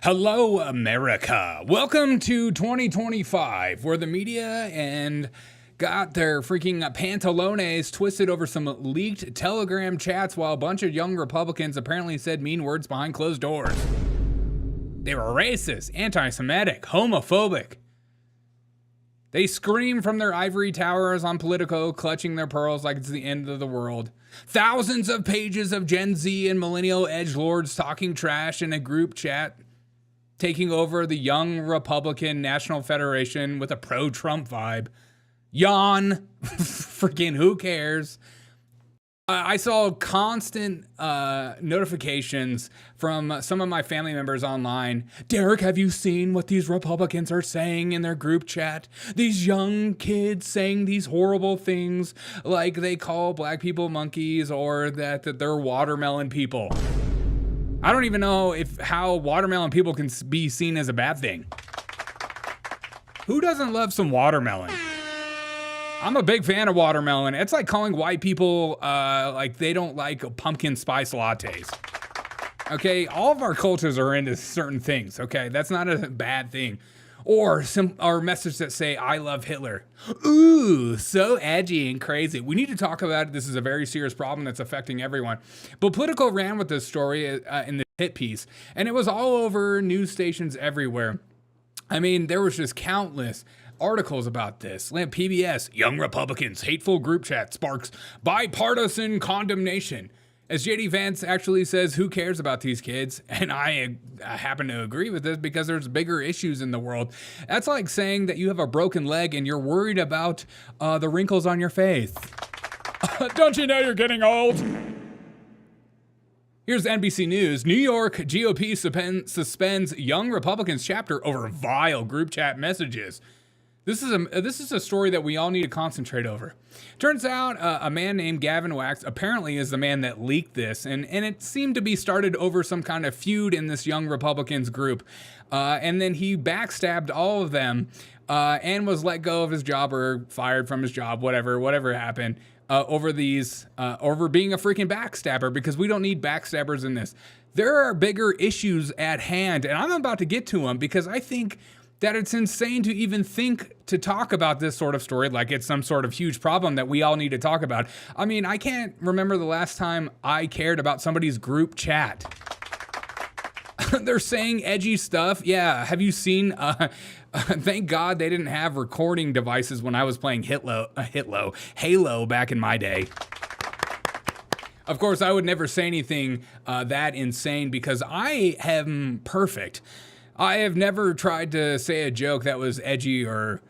Hello, America. Welcome to 2025, where the media and got their freaking pantalones twisted over some leaked Telegram chats while a bunch of young Republicans apparently said mean words behind closed doors. They were racist, anti-Semitic, homophobic. They scream from their ivory towers on Politico, clutching their pearls like it's the end of the world. Thousands of pages of Gen Z and millennial edgelords talking trash in a group chat, taking over the Young Republican National Federation with a pro-Trump vibe. Yawn. Freaking who cares? I saw constant notifications from some of my family members online. Derek, have you seen what these Republicans are saying in their group chat? These young kids saying these horrible things like they call black people monkeys or that they're watermelon people. I don't even know how watermelon people can be seen as a bad thing. Who doesn't love some watermelon? I'm a big fan of watermelon. It's like calling white people like they don't like pumpkin spice lattes. Okay, all of our cultures are into certain things. Okay, that's not a bad thing. Or messages that say, I love Hitler. Ooh, so edgy and crazy. We need to talk about it. This is a very serious problem that's affecting everyone. But Politico ran with this story in the hit piece, and it was all over news stations everywhere. I mean, there was just countless articles about this. PBS, Young Republicans, hateful group chat sparks bipartisan condemnation. As JD Vance actually says, who cares about these kids? And I happen to agree with this because there's bigger issues in the world. That's like saying that you have a broken leg and you're worried about the wrinkles on your face. Don't you know you're getting old? Here's NBC News. New York GOP suspends Young Republicans chapter over vile group chat messages. This is a story that we all need to concentrate over. Turns out a man named Gavin Wax apparently is the man that leaked this, and it seemed to be started over some kind of feud in this Young Republicans group. And then he backstabbed all of them and was let go of his job or fired from his job, whatever happened, over being a freaking backstabber, because we don't need backstabbers in this. There are bigger issues at hand, and I'm about to get to them because I think that it's insane to even think to talk about this sort of story like it's some sort of huge problem that we all need to talk about. I mean, I can't remember the last time I cared about somebody's group chat. They're saying edgy stuff. Yeah, have you seen, thank God they didn't have recording devices when I was playing Halo back in my day. Of course, I would never say anything that insane because I am perfect. I have never tried to say a joke that was edgy or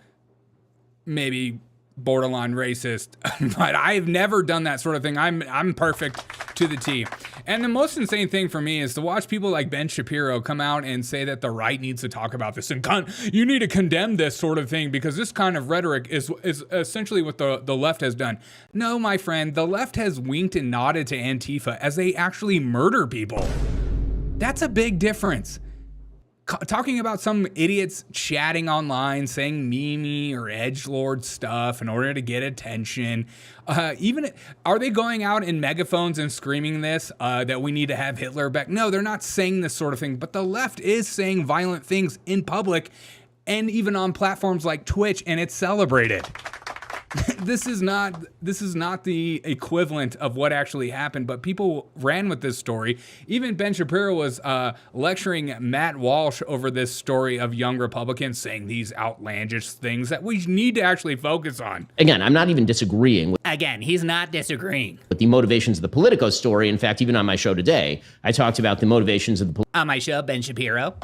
maybe borderline racist, but I've never done that sort of thing. I'm perfect to the T. And the most insane thing for me is to watch people like Ben Shapiro come out and say that the right needs to talk about this and you need to condemn this sort of thing because this kind of rhetoric is essentially what the left has done. No, my friend, the left has winked and nodded to Antifa as they actually murder people. That's a big difference. Talking about some idiots chatting online, saying meme or edgelord stuff in order to get attention. Are they going out in megaphones and screaming this, that we need to have Hitler back? No, they're not saying this sort of thing, but the left is saying violent things in public and even on platforms like Twitch, and it's celebrated. This is not the equivalent of what actually happened, but people ran with this story. Even Ben Shapiro was lecturing Matt Walsh over this story of young Republicans saying these outlandish things that we need to actually focus on. Again, I'm not even disagreeing with he's not disagreeing with the motivations of the Politico story. In fact, even on my show today, I talked about the motivations of the on my show, Ben Shapiro.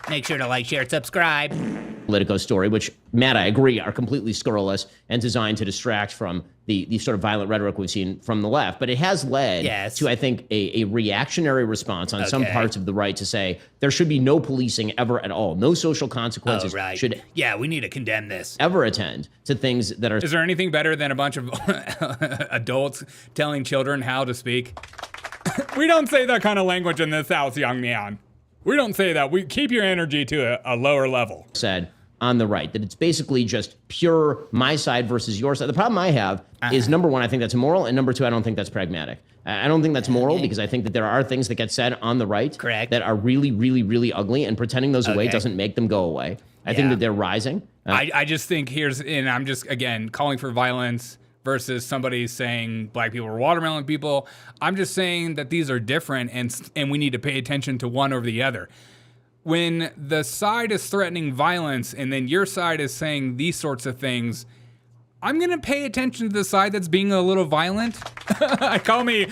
Make sure to like, share, and Politico story, which, Matt, I agree, are completely scurrilous and designed to distract from the sort of violent rhetoric we've seen from the left. But it has led to, I think, a reactionary response on some parts of the right to say there should be no policing ever at all. No social consequences should we need to condemn this. Ever attend to things that are... Is there anything better than a bunch of adults telling children how to speak? We don't say that kind of language in this house, young man. We don't say that. We keep your energy to a lower level. Said on the right, that it's basically just pure my side versus your side. The problem I have is, number one, I think that's immoral, and number two, I don't think that's pragmatic. I don't think that's moral because I think that there are things that get said on the right that are really, really, really ugly, and pretending those away doesn't make them go away. I think that they're rising. I just think and I'm just, again, calling for violence versus somebody saying black people are watermelon people. I'm just saying that these are different, and we need to pay attention to one over the other. When the side is threatening violence and then your side is saying these sorts of things, I'm going to pay attention to the side that's being a little violent. Call me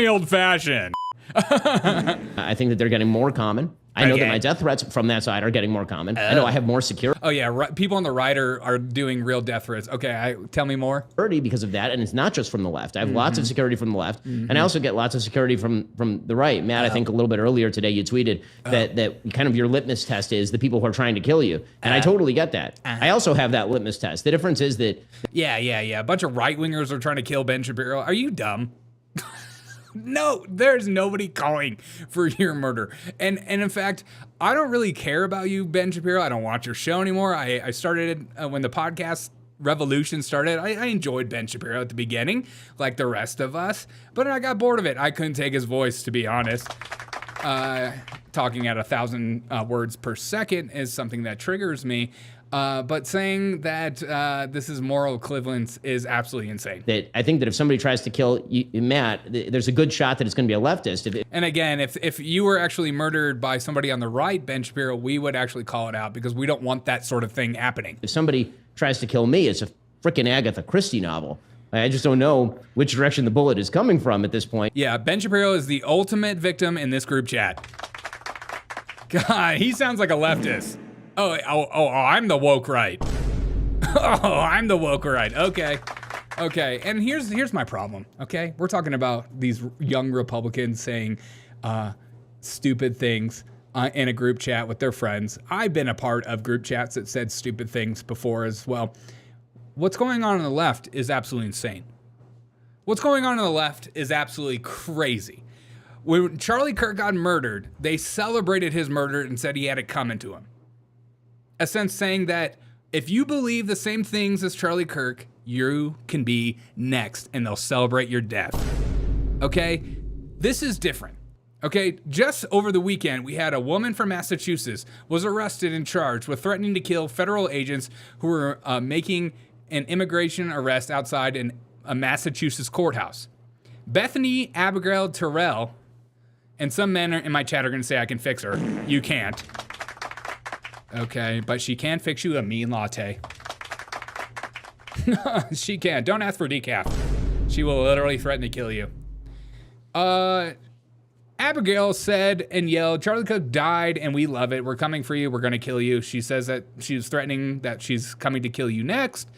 old-fashioned. I think that they're getting more common. I know that my death threats from that side are getting more common. I know I have more security. Oh, yeah. People on the right are doing real death threats. Okay, tell me more. Because of that, and it's not just from the left. I have lots of security from the left, and I also get lots of security from the right. Matt, I think a little bit earlier today you tweeted that kind of your litmus test is the people who are trying to kill you, and I totally get that. I also have that litmus test. The difference is that... Yeah. A bunch of right-wingers are trying to kill Ben Shapiro. Are you dumb? No, there's nobody calling for your murder. And in fact, I don't really care about you, Ben Shapiro. I don't watch your show anymore. I started when the podcast revolution started. I enjoyed Ben Shapiro at the beginning, like the rest of us, but I got bored of it. I couldn't take his voice, to be honest. Talking at 1,000 words per second is something that triggers me. But saying that this is moral equivalence is absolutely insane. I think that if somebody tries to kill you, Matt, there's a good shot that it's going to be a leftist. And again, if you were actually murdered by somebody on the right, Ben Shapiro, we would actually call it out because we don't want that sort of thing happening. If somebody tries to kill me, it's a frickin' Agatha Christie novel. I just don't know which direction the bullet is coming from at this point. Yeah, Ben Shapiro is the ultimate victim in this group chat. God, he sounds like a leftist. Oh, I'm the woke right. Oh, I'm the woke right. Okay. And here's my problem. Okay, we're talking about these young Republicans saying stupid things in a group chat with their friends. I've been a part of group chats that said stupid things before as well. What's going on the left is absolutely insane. What's going on the left is absolutely crazy. When Charlie Kirk got murdered, they celebrated his murder and said he had it coming to him. A sense saying that if you believe the same things as Charlie Kirk, you can be next and they'll celebrate your death. Okay? This is different. Okay? Just over the weekend, we had a woman from Massachusetts was arrested and charged with threatening to kill federal agents who were making an immigration arrest outside a Massachusetts courthouse. Bethany Abigail Terrell, and some men in my chat are going to say I can fix her. You can't. Okay, but she can fix you a mean latte. She can. Don't ask for decaf. She will literally threaten to kill you. Abigail said and yelled, Charlie Cook died and we love it. We're coming for you. We're going to kill you. She says that she's threatening that she's coming to kill you next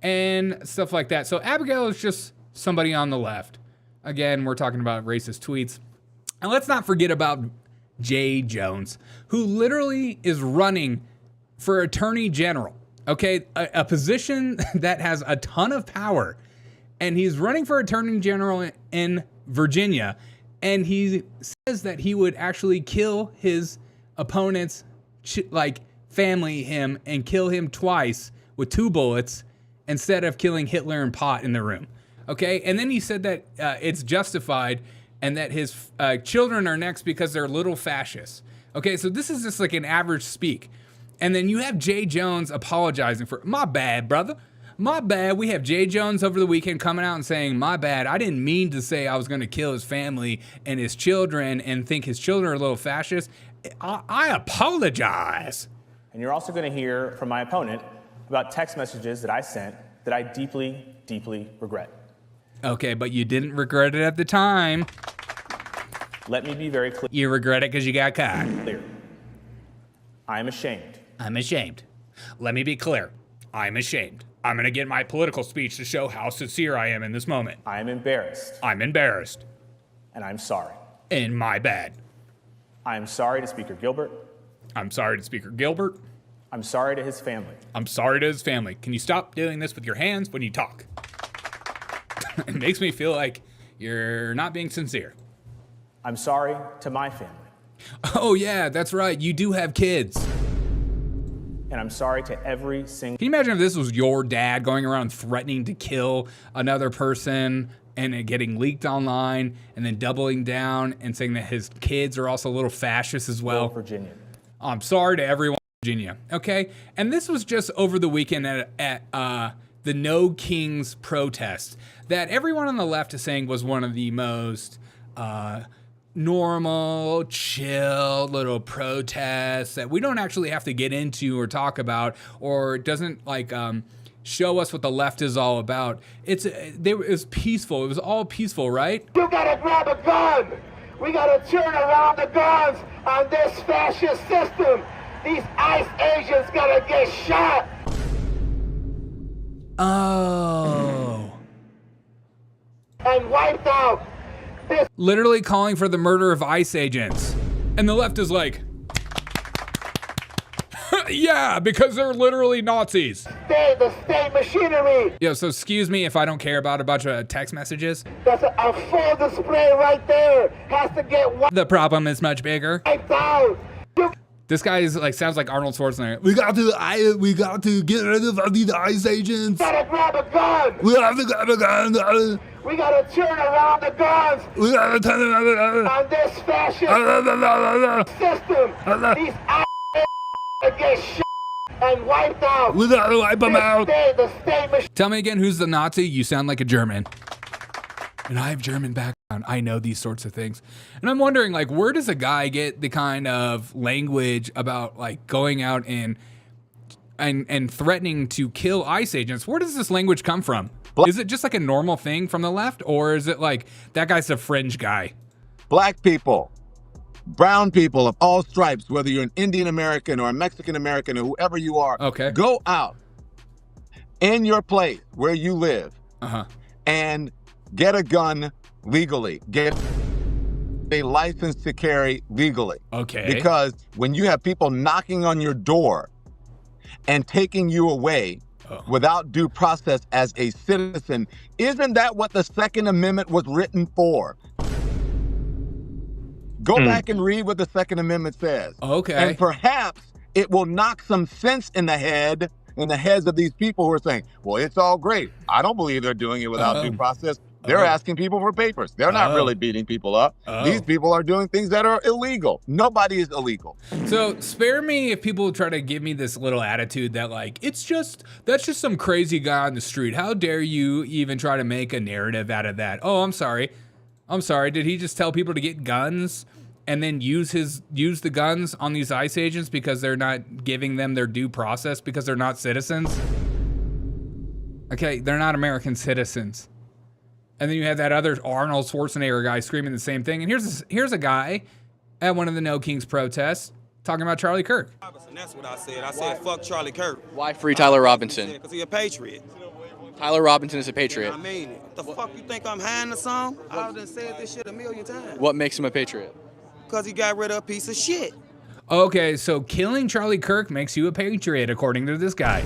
and stuff like that. So Abigail is just somebody on the left. Again, we're talking about racist tweets. And let's not forget about Jay Jones, who literally is running for attorney general, okay? A position that has a ton of power. And he's running for attorney general in Virginia. And he says that he would actually kill his opponent's family him and kill him twice with 2 bullets instead of killing Hitler and Pot in the room, okay? And then he said that it's justified and that his children are next because they're little fascists. Okay, so this is just like an average speak. And then you have Jay Jones apologizing for, my bad, brother. My bad. We have Jay Jones over the weekend coming out and saying, my bad. I didn't mean to say I was going to kill his family and his children and think his children are little fascists. I apologize. And you're also going to hear from my opponent about text messages that I sent that I deeply, deeply regret. Okay, but you didn't regret it at the time. Let me be very clear. You regret it because you got caught. I am ashamed. I'm ashamed. Let me be clear. I'm ashamed. I'm going to get my political speech to show how sincere I am in this moment. I am embarrassed. I'm embarrassed. And I'm sorry. And my bad. I am sorry to Speaker Gilbert. I'm sorry to Speaker Gilbert. I'm sorry to his family. I'm sorry to his family. Can you stop doing this with your hands when you talk? It makes me feel like you're not being sincere. I'm sorry to my family. Oh, yeah, that's right. You do have kids. And I'm sorry to every single... Can you imagine if this was your dad going around threatening to kill another person and it getting leaked online, and then doubling down and saying that his kids are also little fascists as well. Virginia. I'm sorry to everyone in Virginia, okay? And this was just over the weekend at the No Kings protest that everyone on the left is saying was one of the most normal, chill little protests that we don't actually have to get into or talk about, or it doesn't like show us what the left is all about. It was peaceful. It was all peaceful, right? You gotta grab a gun. We gotta turn around the guns on this fascist system. These ICE agents gotta get shot. Oh. And wiped out. This Literally calling for the murder of ICE agents. And the left is like, yeah, because they're literally Nazis. the state machinery. Yo, so excuse me if I don't care about a bunch of text messages. That's a full display right there. Has to get wiped The problem is much bigger. out. This guy is like sounds like Arnold Schwarzenegger. We got to get rid of these ICE agents. Gotta grab a gun. We have to grab a gun. We gotta turn around the guns We gotta turn around. on this fascist system. These ICE get shot and wiped out. We gotta wipe them out. The state machinery. Tell me again, who's the Nazi? You sound like a German. And I have German background. I know these sorts of things. And I'm wondering, like, where does a guy get the kind of language about, like, going out and threatening to kill ICE agents? Where does this language come from? Is it just like a normal thing from the left? Or is it like, that guy's a fringe guy? Black people, brown people of all stripes, whether you're an Indian American or a Mexican American or whoever you are, Okay. go out in your place where you live Uh-huh. and get a gun legally. Get a license to carry legally. Okay. Because when you have people knocking on your door and taking you away without due process as a citizen, isn't that what the Second Amendment was written for? Go back and read what the Second Amendment says. Okay. And perhaps it will knock some sense in the heads of these people who are saying, well, it's all great. I don't believe they're doing it without due process. They're asking people for papers. They're not really beating people up. These people are doing things that are illegal. Nobody is illegal. So spare me if people try to give me this little attitude that like, that's just some crazy guy on the street. How dare you even try to make a narrative out of that? Oh, I'm sorry. Did he just tell people to get guns and then use the guns on these ICE agents because they're not giving them their due process because they're not citizens? Okay, they're not American citizens. And then you have that other Arnold Schwarzenegger guy screaming the same thing. And here's a guy at one of the No Kings protests talking about Charlie Kirk. That's what I said. I said, fuck Charlie Kirk. Why free Tyler Robinson? Because he's a patriot. Tyler Robinson is a patriot. I mean it. What the fuck you think I'm hiding or something? I done said this shit a million times. What makes him a patriot? Because he got rid of a piece of shit. Okay, so killing Charlie Kirk makes you a patriot, according to this guy.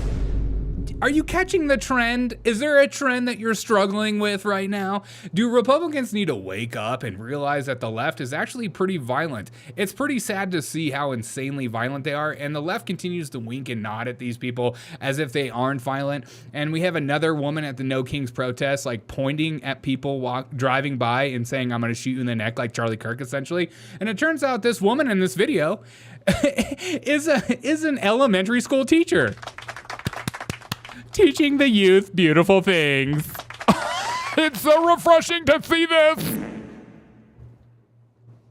Are you catching the trend? Is there a trend that you're struggling with right now? Do Republicans need to wake up and realize that the left is actually pretty violent? It's pretty sad to see how insanely violent they are, and the left continues to wink and nod at these people as if they aren't violent. And we have another woman at the No Kings protest, like pointing at people driving by and saying, I'm gonna shoot you in the neck like Charlie Kirk, essentially. And it turns out this woman in this video is an elementary school teacher. Teaching the youth beautiful things. It's so refreshing to see this.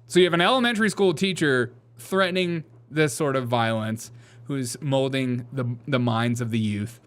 So you have an elementary school teacher threatening this sort of violence who's molding the minds of the youth.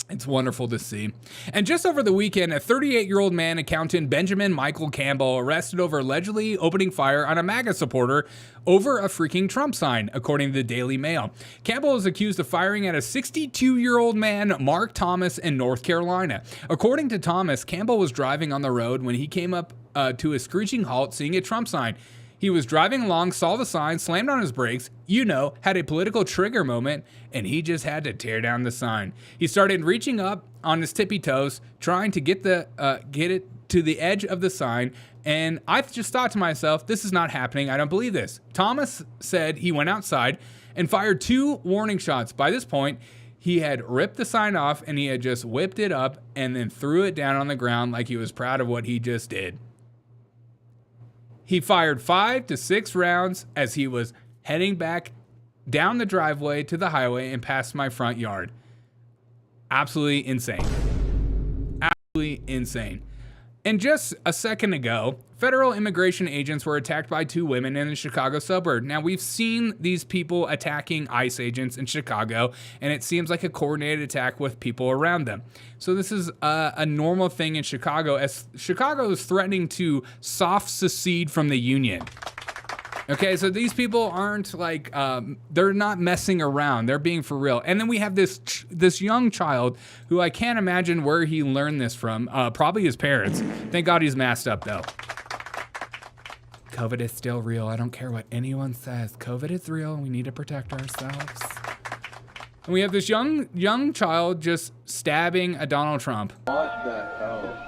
It's wonderful to see. And just over the weekend, a 38-year-old man, accountant Benjamin Michael Campbell, arrested over allegedly opening fire on a MAGA supporter over a freaking Trump sign, according to the Daily Mail. Campbell is accused of firing at a 62-year-old man, Mark Thomas, in North Carolina. According to Thomas, Campbell was driving on the road when he came up to a screeching halt, seeing a Trump sign. He was driving along, saw the sign, slammed on his brakes, had a political trigger moment, and he just had to tear down the sign. He started reaching up on his tippy toes, trying to get it to the edge of the sign, and I just thought to myself, this is not happening. I don't believe this. Thomas said he went outside and fired 2 warning shots. By this point, He had ripped the sign off and he had just whipped it up and then threw it down on the ground like he was proud of what he just did. He fired 5 to 6 rounds as he was heading back down the driveway to the highway and past my front yard. Absolutely insane. Absolutely insane. And just a second ago, federal immigration agents were attacked by 2 women in a Chicago suburb. Now, we've seen these people attacking ICE agents in Chicago, and it seems like a coordinated attack with people around them. So this is a normal thing in Chicago, as Chicago is threatening to soft secede from the union. Okay, so these people aren't like, they're not messing around. They're being for real. And then we have this young child who I can't imagine where he learned this from. Probably his parents. Thank God he's masked up, though. COVID is still real. I don't care what anyone says. COVID is real, and we need to protect ourselves. And we have this young child just stabbing a Donald Trump. What the hell?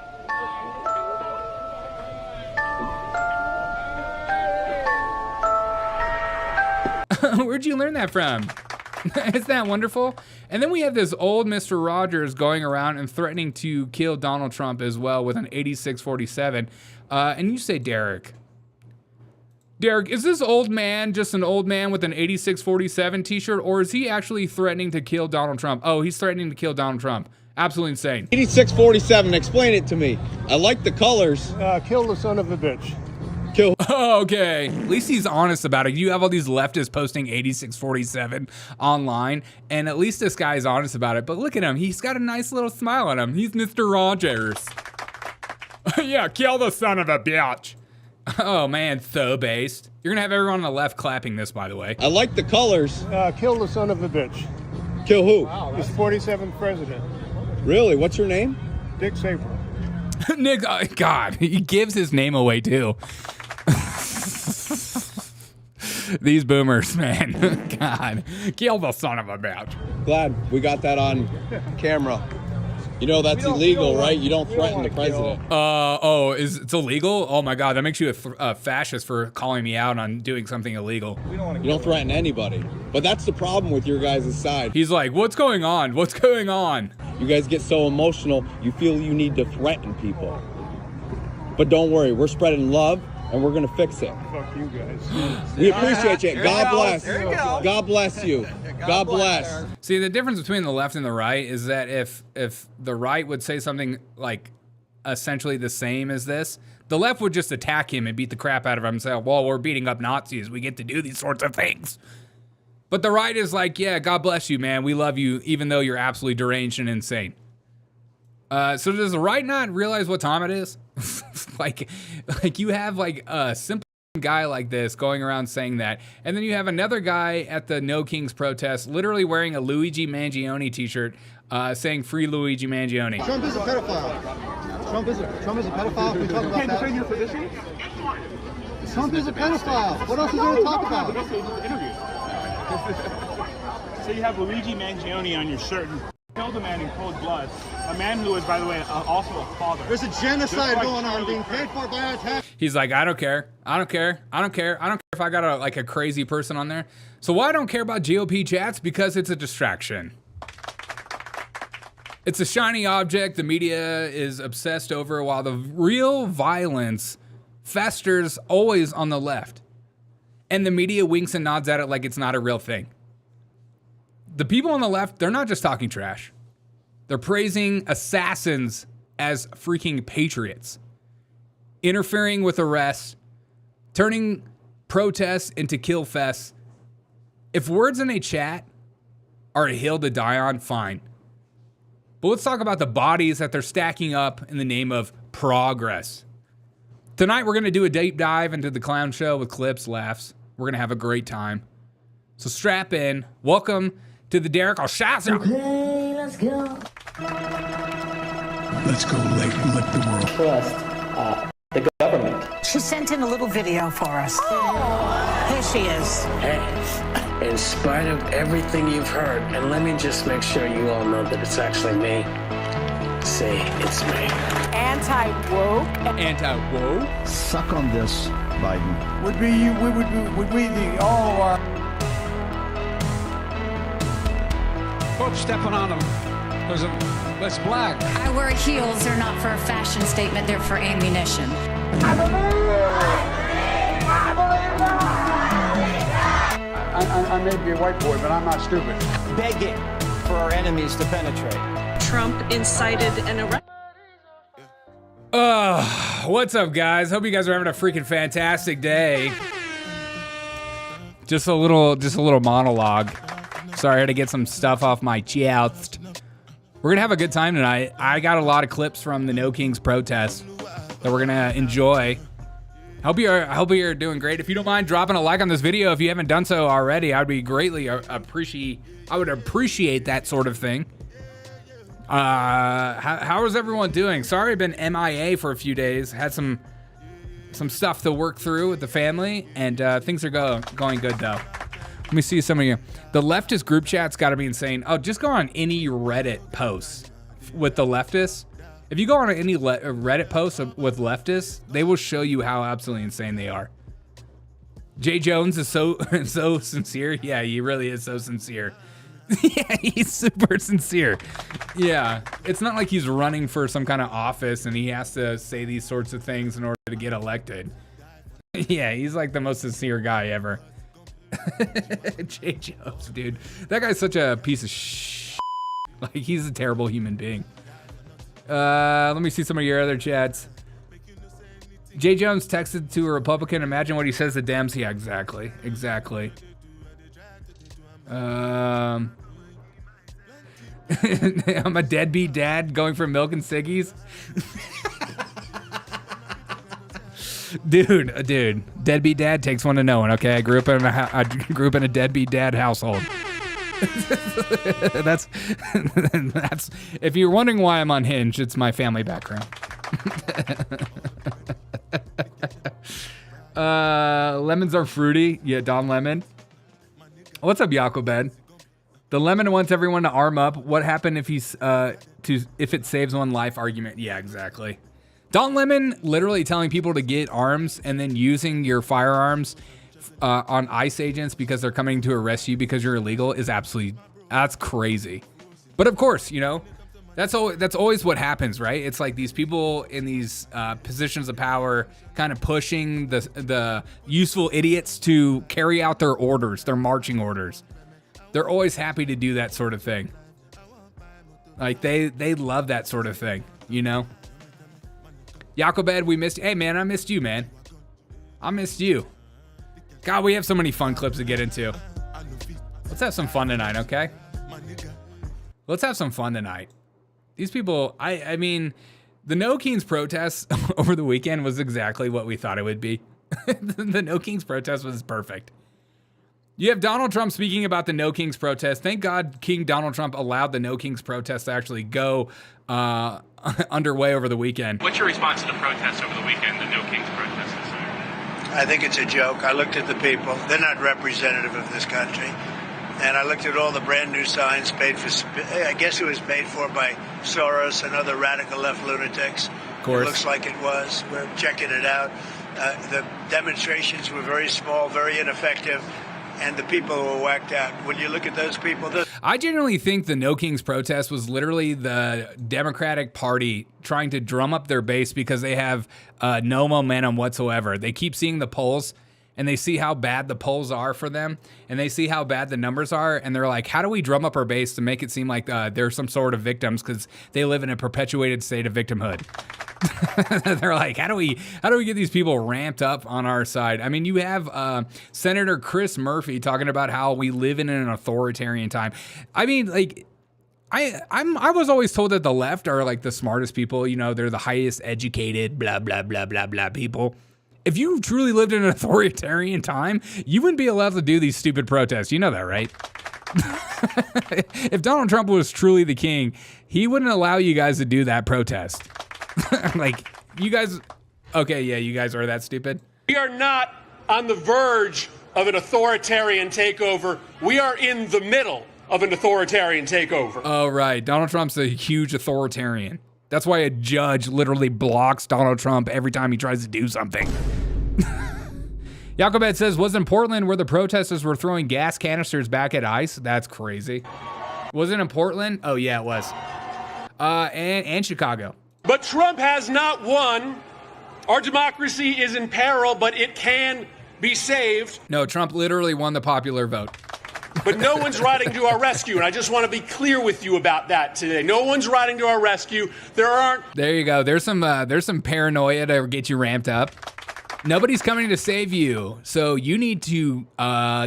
Where'd you learn that from? Isn't that wonderful? And then we have this old Mr. Rogers going around and threatening to kill Donald Trump as well with an 8647. And you say, Derek, is this old man just an old man with an 8647 t-shirt, or is he actually threatening to kill Donald Trump? Oh, he's threatening to kill Donald Trump. Absolutely insane. 8647, explain it to me. I like the colors. Kill the son of a bitch. Kill. Okay, at least he's honest about it. You have all these leftists posting 8647 online, and at least this guy's honest about it. But look at him. He's got a nice little smile on him. He's Mr. Rogers. Yeah, kill the son of a bitch. Oh, man, so based. You're going to have everyone on the left clapping this, by the way. I like the colors. Kill the son of a bitch. Kill who? Wow, he's 47th president. Really? What's your name? Dick Safer. Nick, God, he gives his name away, too. These boomers, man. God, kill the son of a bitch. Glad we got that on camera. You know that's illegal, right? You don't threaten the president. It's illegal? Oh my God, that makes you a fascist for calling me out on doing something illegal. You don't threaten anybody. But that's the problem with your guys' side. He's like, what's going on? What's going on? You guys get so emotional, you feel you need to threaten people. But don't worry, we're spreading love, and we're gonna fix it. Fuck you guys. We appreciate you. God bless. God bless you. God bless. See, the difference between the left and the right is that if the right would say something like essentially the same as this, the left would just attack him and beat the crap out of him and say, well, we're beating up Nazis. We get to do these sorts of things. But the right is like, yeah, God bless you, man. We love you, even though you're absolutely deranged and insane. So does the right not realize what time it is? like you have like a simple guy like this going around saying that, and then you have another guy at the No Kings protest literally wearing a Luigi Mangione t-shirt saying free Luigi Mangione. Trump is a pedophile. Trump is a pedophile. We talk about that. Defend your position? Trump is a pedophile. What else is there to talk about? So you have Luigi Mangione on your shirt and killed a man in cold blood. A man who is, by the way, also a father. There's a genocide going on being paid for by our tax. He's like, I don't care if I got a crazy person on there. So why I don't care about GOP chats? Because it's a distraction. It's a shiny object the media is obsessed over, while the real violence festers always on the left. And the media winks and nods at it like it's not a real thing. The people on the left, they're not just talking trash. They're praising assassins as freaking patriots, interfering with arrests, turning protests into kill fests. If words in a chat are a hill to die on, fine. But let's talk about the bodies that they're stacking up in the name of progress. Tonight, we're going to do a deep dive into the clown show with clips, laughs. We're going to have a great time. So strap in. Welcome to the Derek O'Shazza. Okay, let's go. Let's go, Leighton. Let the world trust the government. She sent in a little video for us. Oh. Here she is. Hey, in spite of everything you've heard, and let me just make sure you all know that it's actually me. Say it's me. Anti-woke. Anti-woke? suck on this, Biden. Would we the all Whoops, stepping on them. That's black. I wear heels. They're not for a fashion statement. They're for ammunition. I may be a white boy, but I'm not stupid. Begging for our enemies to penetrate. Trump incited an arrest. What's up, guys? Hope you guys are having a freaking fantastic day. Just a little monologue. Sorry, I had to get some stuff off my chest. We're gonna have a good time tonight. I got a lot of clips from the No Kings protest that we're gonna enjoy. I hope you're doing great. If you don't mind dropping a like on this video, if you haven't done so already, I would appreciate that sort of thing. How is everyone doing? Sorry, I've been MIA for a few days. Had some stuff to work through with the family, and things are going good though. Let me see some of you. The leftist group chat's got to be insane. Oh, just go on any Reddit post with the leftists. If you go on any Reddit post with leftists, they will show you how absolutely insane they are. Jay Jones is so sincere. Yeah, he really is so sincere. Yeah, he's super sincere. Yeah, it's not like he's running for some kind of office and he has to say these sorts of things in order to get elected. Yeah, he's like the most sincere guy ever. Jay Jones, dude. That guy's such a piece of shit. Like, he's a terrible human being. Let me see some of your other chats. Jay Jones texted to a Republican. Imagine what he says to Dems. Yeah, exactly. I'm a deadbeat dad going for milk and ciggies. Dude, deadbeat dad takes one to know one. Okay, I grew up in a deadbeat dad household. that's if you're wondering why I'm unhinged, it's my family background. Lemons are fruity. Yeah, Don Lemon. What's up, Yakobed? The Lemon wants everyone to arm up. What happened if if it saves one life argument? Yeah, exactly. Don Lemon literally telling people to get arms and then using your firearms on ICE agents because they're coming to arrest you because you're illegal is that's crazy. But of course, you know, that's always what happens, right? It's like these people in these positions of power kind of pushing the useful idiots to carry out their orders, their marching orders. They're always happy to do that sort of thing. Like they love that sort of thing, you know? Yakobed, we missed you. Hey man, I missed you, man. I missed you. God, we have so many fun clips to get into. Let's have some fun tonight, okay? Let's have some fun tonight. These people, I mean, the No Kings protest over the weekend was exactly what we thought it would be. The No Kings protest was perfect. You have Donald Trump speaking about the No Kings protest. Thank God King Donald Trump allowed the No Kings protest to actually go underway over the weekend. What's your response to the protest over the weekend, the No Kings protest? I think it's a joke. I looked at the people. They're not representative of this country. And I looked at all the brand new signs paid for, I guess it was paid for by Soros and other radical left lunatics. Of course. It looks like it was. We're checking it out. The demonstrations were very small, very ineffective. And the people were whacked out. When you look at those people... I generally think the No Kings protest was literally the Democratic Party trying to drum up their base because they have no momentum whatsoever. They keep seeing the polls, and they see how bad the polls are for them, and they see how bad the numbers are, and they're like, how do we drum up our base to make it seem like they're some sort of victims because they live in a perpetuated state of victimhood? They're like, how do we get these people ramped up on our side? I mean, you have Senator Chris Murphy talking about how we live in an authoritarian time. I mean, like, I was always told that the left are like the smartest people. You know, they're the highest educated, blah blah blah blah blah people. If you truly lived in an authoritarian time, you wouldn't be allowed to do these stupid protests. You know that, right? If Donald Trump was truly the king, he wouldn't allow you guys to do that protest. Like, you guys, okay, yeah, you guys are that stupid. We are not on the verge of an authoritarian takeover. We are in the middle of an authoritarian takeover. Oh, right. Donald Trump's a huge authoritarian. That's why a judge literally blocks Donald Trump every time he tries to do something. Yakobet says, was in Portland where the protesters were throwing gas canisters back at ICE? That's crazy. Was it in Portland? Oh, yeah, it was. And Chicago. But Trump has not won. Our democracy is in peril, but it can be saved. No, Trump literally won the popular vote. But no one's riding to our rescue, and I just want to be clear with you about that today. No one's riding to our rescue. There you go. There's some paranoia to get you ramped up. Nobody's coming to save you, so you need to,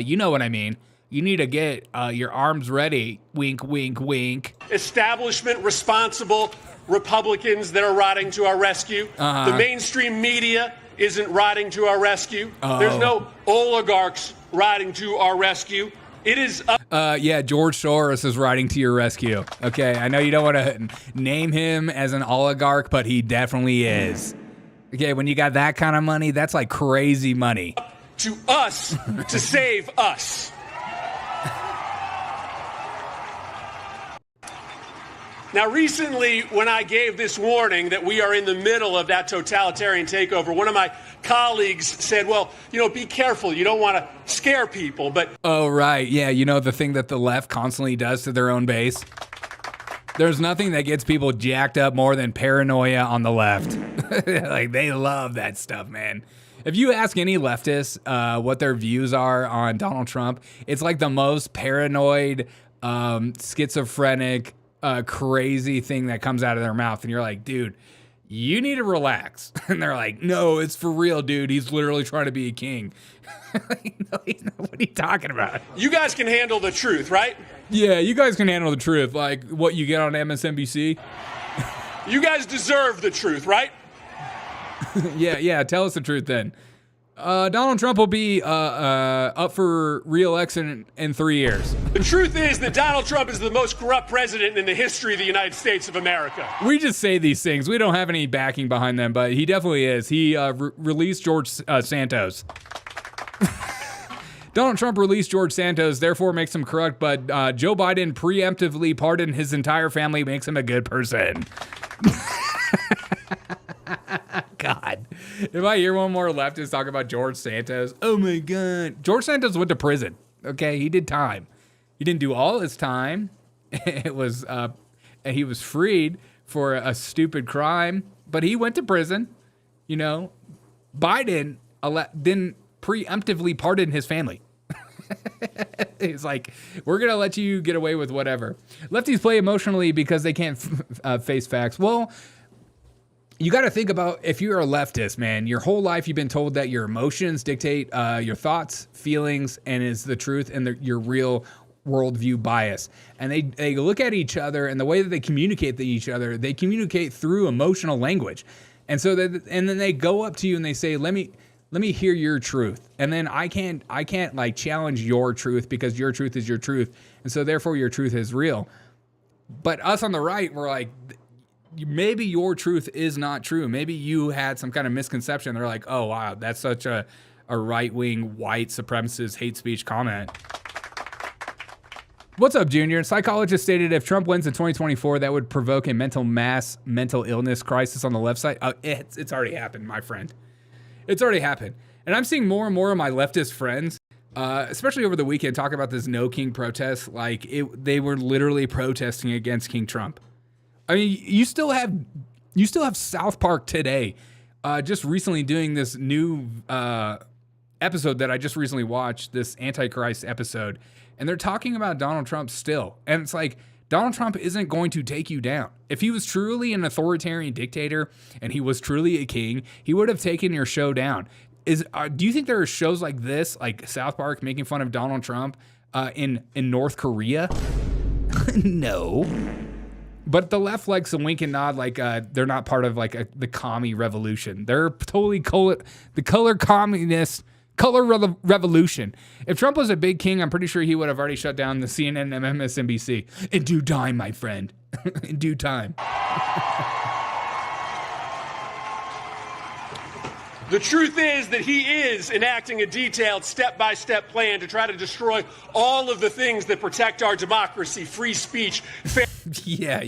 you know what I mean. You need to get your arms ready. Wink, wink, wink. Establishment responsible Republicans that are riding to our rescue. The mainstream media isn't riding to our rescue. There's no oligarchs riding to our rescue. It is yeah, George Soros is riding to your rescue. Okay, I know you don't want to name him as an oligarch, but he definitely is. Okay, when you got that kind of money, that's like crazy money. To us to save us. Now, recently, when I gave this warning that we are in the middle of that totalitarian takeover, one of my colleagues said, well, be careful. You don't want to scare people, but... Oh, right. Yeah, the thing that the left constantly does to their own base. There's nothing that gets people jacked up more than paranoia on the left. Like, they love that stuff, man. If you ask any leftist what their views are on Donald Trump, it's like the most paranoid, schizophrenic, crazy thing that comes out of their mouth. And you're like, dude, you need to relax. And they're like, no, it's for real, dude. He's literally trying to be a king. No, he's not. What are you talking about? You guys can handle the truth, right? Yeah, you guys can handle the truth. Like what you get on MSNBC. You guys deserve the truth, right? Yeah. Tell us the truth then. Donald Trump will be up for re-election in 3 years. The truth is that Donald Trump is the most corrupt president in the history of the United States of America. We just say these things. We don't have any backing behind them, but he definitely is. He released George Santos. Donald Trump released George Santos, therefore makes him corrupt, but Joe Biden preemptively pardoned his entire family, makes him a good person. God. If I hear one more leftist talk about George Santos, oh my God. George Santos went to prison. Okay, he did time. He didn't do all his time. It was he was freed for a stupid crime, but he went to prison. Biden didn't preemptively pardon his family. He's like, we're going to let you get away with whatever. Lefties play emotionally because they can't face facts. Well, you got to think about if you're a leftist, man, your whole life you've been told that your emotions dictate your thoughts, feelings, and is the truth and your real worldview bias. And they look at each other, and the way that they communicate to each other, they communicate through emotional language. And so and then they go up to you and they say, let me hear your truth. And then I can't like challenge your truth because your truth is your truth. And so therefore your truth is real. But us on the right, we're like, maybe your truth is not true. Maybe you had some kind of misconception. They're like, oh, wow, that's such a right-wing, white supremacist hate speech comment. What's up, Junior? Psychologists stated if Trump wins in 2024, that would provoke a mental illness crisis on the left side. It's already happened, my friend. It's already happened. And I'm seeing more and more of my leftist friends, especially over the weekend, talk about this No King protest. Like they were literally protesting against King Trump. I mean, you still have South Park today, just recently doing this new episode that I just recently watched, this Antichrist episode, and they're talking about Donald Trump still. And it's like, Donald Trump isn't going to take you down. If he was truly an authoritarian dictator and he was truly a king, he would have taken your show down. Do you think there are shows like this, like South Park making fun of Donald Trump in North Korea? No. But the left likes a wink and nod like they're not part of like the commie revolution. They're totally the color revolution. If Trump was a big king, I'm pretty sure he would have already shut down the CNN and MSNBC. In due time, my friend. In due time. The truth is that he is enacting a detailed step-by-step plan to try to destroy all of the things that protect our democracy, free speech, fair... Yeah,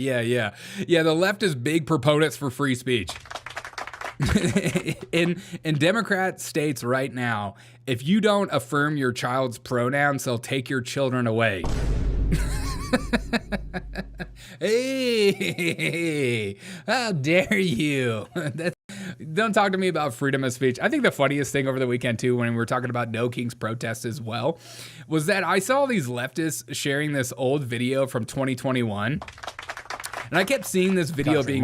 the left is big proponents for free speech. In Democrat states right now, if you don't affirm your child's pronouns, they'll take your children away. Hey, how dare you? Don't talk to me about freedom of speech. I think the funniest thing over the weekend, too, when we were talking about No King's protest as well, was that I saw these leftists sharing this old video from 2021. And I kept seeing this video being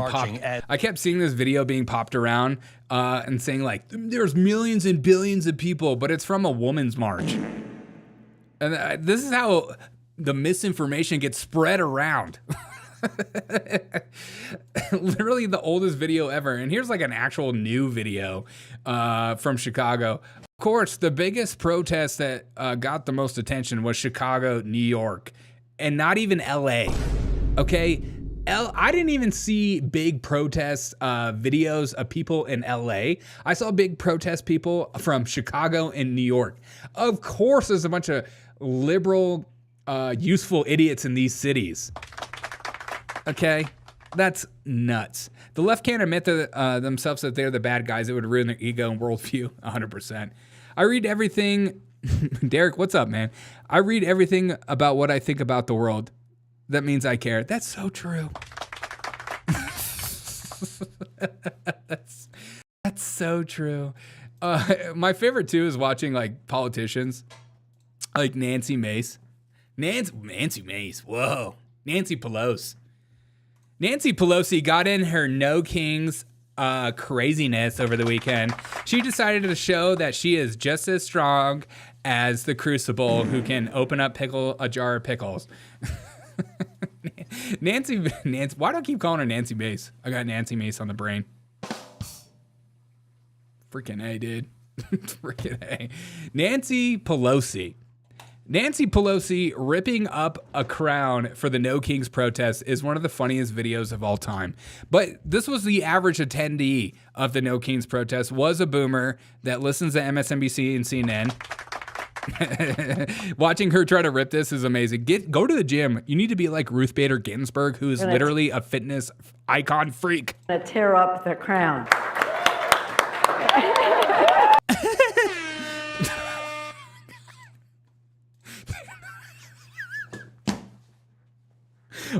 popped around and saying, like, there's millions and billions of people, but it's from a woman's march. And this is how the misinformation gets spread around. Literally the oldest video ever. And here's like an actual new video from Chicago. Of course, the biggest protest that got the most attention was Chicago, New York, and not even LA. Okay, I didn't even see big protest videos of people in LA. I saw big protest people from Chicago and New York. Of course, there's a bunch of liberal, useful idiots in these cities. Okay, that's nuts. The left can't admit to themselves that they're the bad guys. It would ruin their ego and worldview 100%. I read everything. Derek, what's up, man? I read everything about what I think about the world. That means I care. That's so true. That's so true. My favorite too is watching like politicians, like Nancy Mace. Nancy Mace. Whoa. Nancy Pelosi. Nancy Pelosi got in her No Kings craziness over the weekend. She decided to show that she is just as strong as the Crucible, who can open up a jar of pickles. Nancy, why do I keep calling her Nancy Mace? I got Nancy Mace on the brain. Freaking A, dude. Freaking A. Nancy Pelosi. Nancy Pelosi ripping up a crown for the No Kings protest is one of the funniest videos of all time. But this was the average attendee of the No Kings protest, was a boomer that listens to MSNBC and CNN. Watching her try to rip this is amazing. Go to the gym. You need to be like Ruth Bader Ginsburg, who is literally a fitness icon freak. I'm gonna tear up the crown.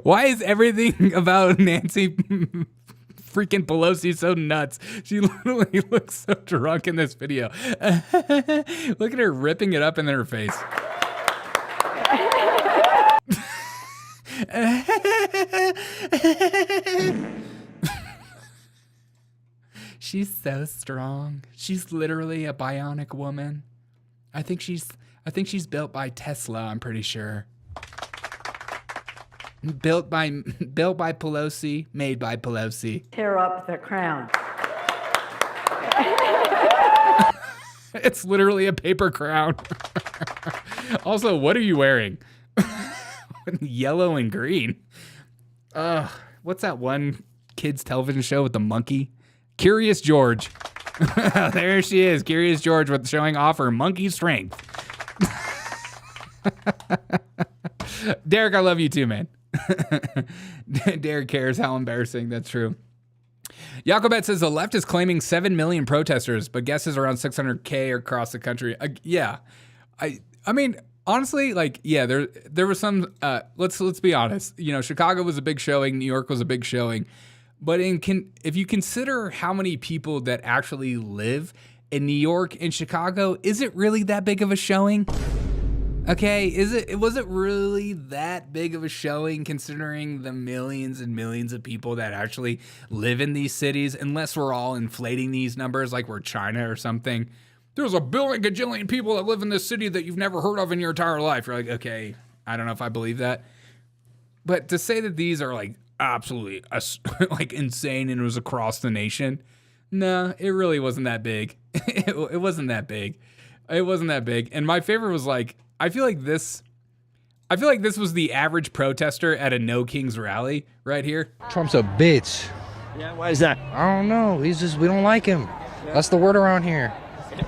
Why is everything about Nancy freaking Pelosi so nuts? She literally looks so drunk in this video. Look at her ripping it up in her face. She's so strong. She's literally a bionic woman. I think she's built by Tesla, I'm pretty sure. Built by Pelosi, made by Pelosi. Tear up the crown. It's literally a paper crown. Also, what are you wearing? Yellow and green. What's that one kids television show with the monkey? Curious George. There she is, Curious George, with showing off her monkey strength. Derek, I love you too, man. Derek cares. How embarrassing. That's true. Jacobet says the left is claiming 7 million protesters, but guesses around 600K across the country. Yeah, I mean, honestly, like, yeah, there was some. Let's be honest. You know, Chicago was a big showing. New York was a big showing. But if you consider how many people that actually live in New York and Chicago, is it really that big of a showing? Okay, was it really that big of a showing considering the millions and millions of people that actually live in these cities, unless we're all inflating these numbers like we're China or something? There's a billion gajillion people that live in this city that you've never heard of in your entire life. You're like, okay, I don't know if I believe that. But to say that these are like absolutely like insane and it was across the nation, no, it really wasn't that big. It wasn't that big. It wasn't that big. And my favorite was like, I feel like this was the average protester at a No Kings rally right here. Trump's a bitch. Yeah, why is that? I don't know. We don't like him. That's the word around here.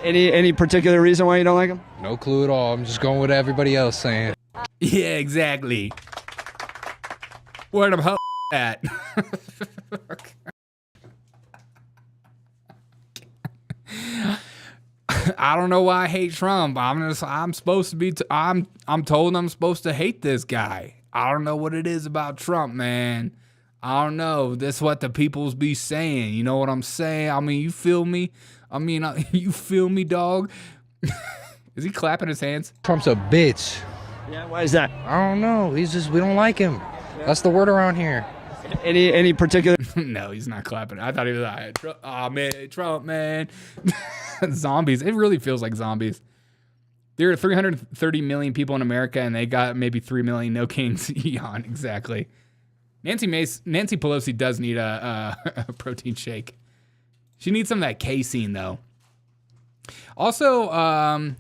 Any particular reason why you don't like him? No clue at all. I'm just going with everybody else saying. Yeah, exactly. Where the hell at? I don't know why I hate Trump. I'm told I'm supposed to hate this guy. I don't know what it is about Trump, man. I don't know. That's what the peoples be saying. You know what I'm saying? I mean, you feel me? You feel me, dog? Is he clapping his hands? Trump's a bitch. Yeah, why is that? I don't know. We don't like him. That's the word around here. Any particular? No, he's not clapping. I thought he was like, Trump, man. Zombies. It really feels like zombies. There are 330 million people in America, and they got maybe 3 million no kings. Yawn, exactly. Nancy Pelosi does need a protein shake. She needs some of that casein, though. Also,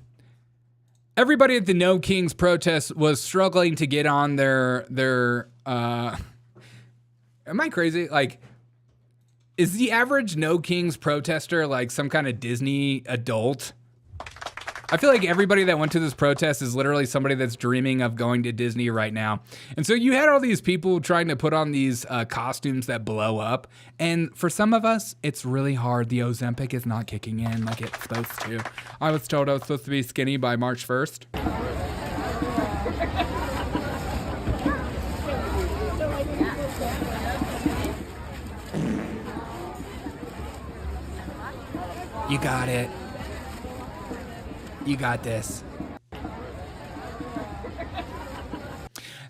everybody at the No Kings protest was struggling to get on their am I crazy? Like, is the average No Kings protester like some kind of Disney adult? I feel like everybody that went to this protest is literally somebody that's dreaming of going to Disney right now. And so you had all these people trying to put on these costumes that blow up. And for some of us, it's really hard. The Ozempic is not kicking in like it's supposed to. I was told I was supposed to be skinny by March 1st. You got it. You got this.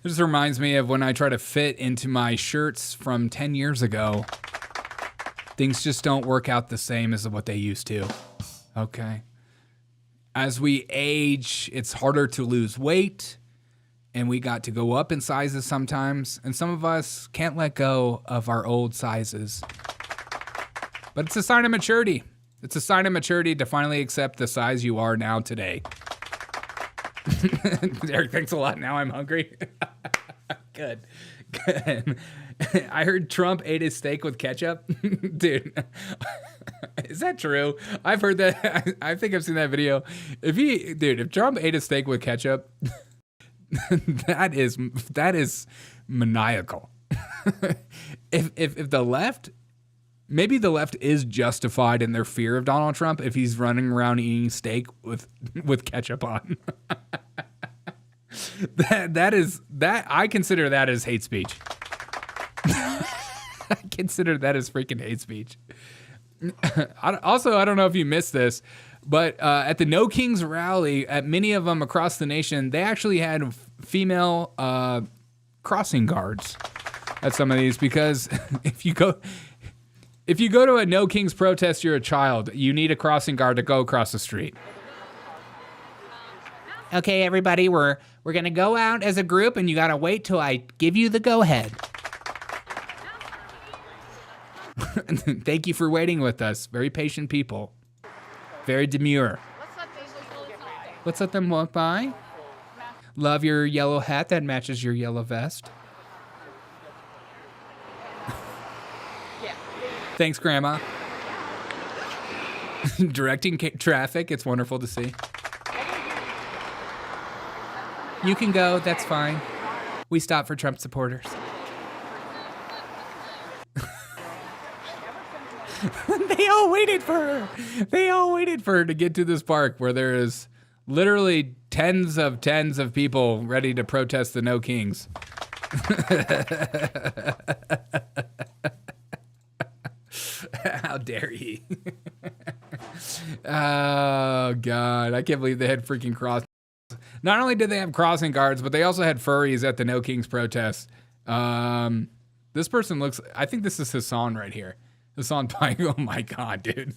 This reminds me of when I try to fit into my shirts from 10 years ago. Things just don't work out the same as what they used to. Okay. As we age, it's harder to lose weight, and we got to go up in sizes sometimes, and some of us can't let go of our old sizes. But it's a sign of maturity. It's a sign of maturity to finally accept the size you are now today. Derek, thanks a lot. Now I'm hungry. Good. I heard Trump ate his steak with ketchup. Dude, is that true? I've heard that. I think I've seen that video. If Trump ate a steak with ketchup, that is maniacal. If the left, maybe the left is justified in their fear of Donald Trump if he's running around eating steak with ketchup on. I consider that as hate speech. I consider that as freaking hate speech. Also, I don't know if you missed this, but at the No Kings rally, at many of them across the nation, they actually had female crossing guards at some of these, because if you go to a No Kings protest, you're a child. You need a crossing guard to go across the street. Okay, everybody, we're gonna go out as a group, and you gotta wait till I give you the go-ahead. Thank you for waiting with us. Very patient people. Very demure. Let's let them walk by. Love your yellow hat that matches your yellow vest. Thanks, Grandma. Directing traffic. It's wonderful to see. You can go. That's fine. We stop for Trump supporters. They all waited for her. They all waited for her to get to this park where there is literally tens of people ready to protest the No Kings. How dare he? Oh, God. I can't believe they had freaking cross. Not only did they have crossing guards, but they also had furries at the No Kings protest. This person looks, I think this is Hassan right here. Hassan Pike. Oh my God, dude.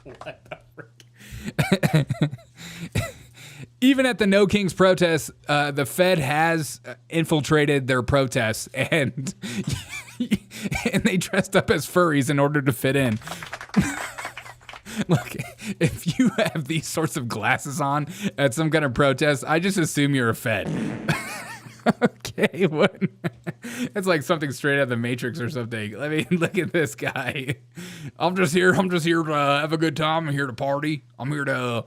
What the frick? Even at the No Kings protest, the Fed has infiltrated their protests, and they dressed up as furries in order to fit in. Look, if you have these sorts of glasses on at some kind of protest, I just assume you're a Fed. Okay, what? It's like something straight out of the Matrix or something. Let me look at this guy. I'm just here to have a good time. I'm here to party. I'm here to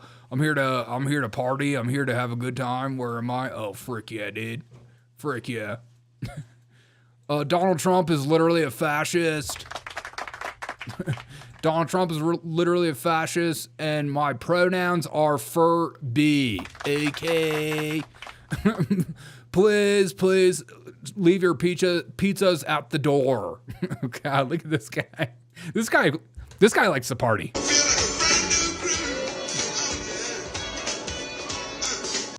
party. I'm here to have a good time. Where am I? Oh, frick yeah, dude. Frick yeah. Donald Trump is literally a fascist. Donald Trump is literally a fascist, and my pronouns are fur B. Okay. Please leave your pizzas out the door. God, look at this guy. This guy likes to party.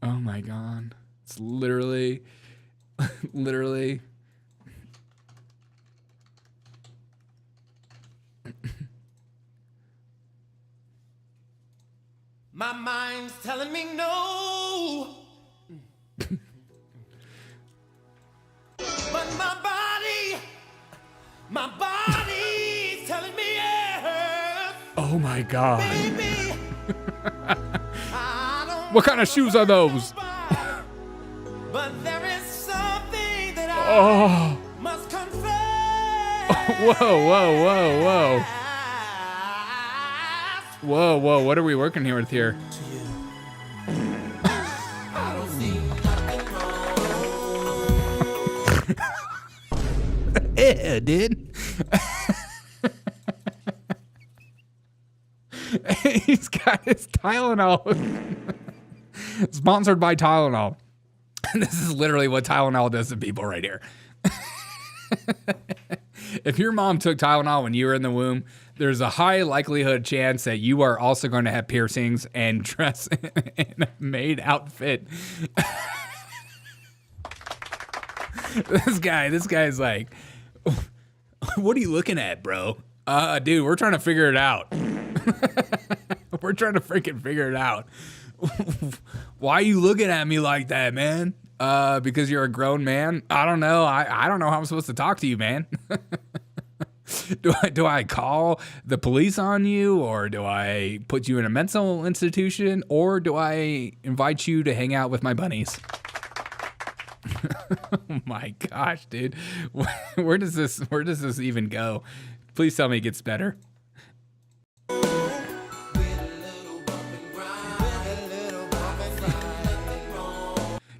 Oh my God. It's literally. My mind's telling me no. But my body's telling me yes. Oh my God. Baby, what kind of shoes are those? But there is something that I must confess. Whoa. What are we working here with here? I don't see nothing wrong. Yeah, dude. He's got his Tylenol. Sponsored by Tylenol. This is literally what Tylenol does to people right here. If your mom took Tylenol when you were in the womb, there's a high likelihood chance that you are also going to have piercings and dress in a maid outfit. This guy's like, what are you looking at, bro? Dude, we're trying to figure it out. We're trying to freaking figure it out. Why are you looking at me like that, man? Because you're a grown man? I don't know. I don't know how I'm supposed to talk to you, man. Do I call the police on you, or do I put you in a mental institution, or do I invite you to hang out with my bunnies? Oh my gosh, dude. Where does this even go? Please tell me it gets better.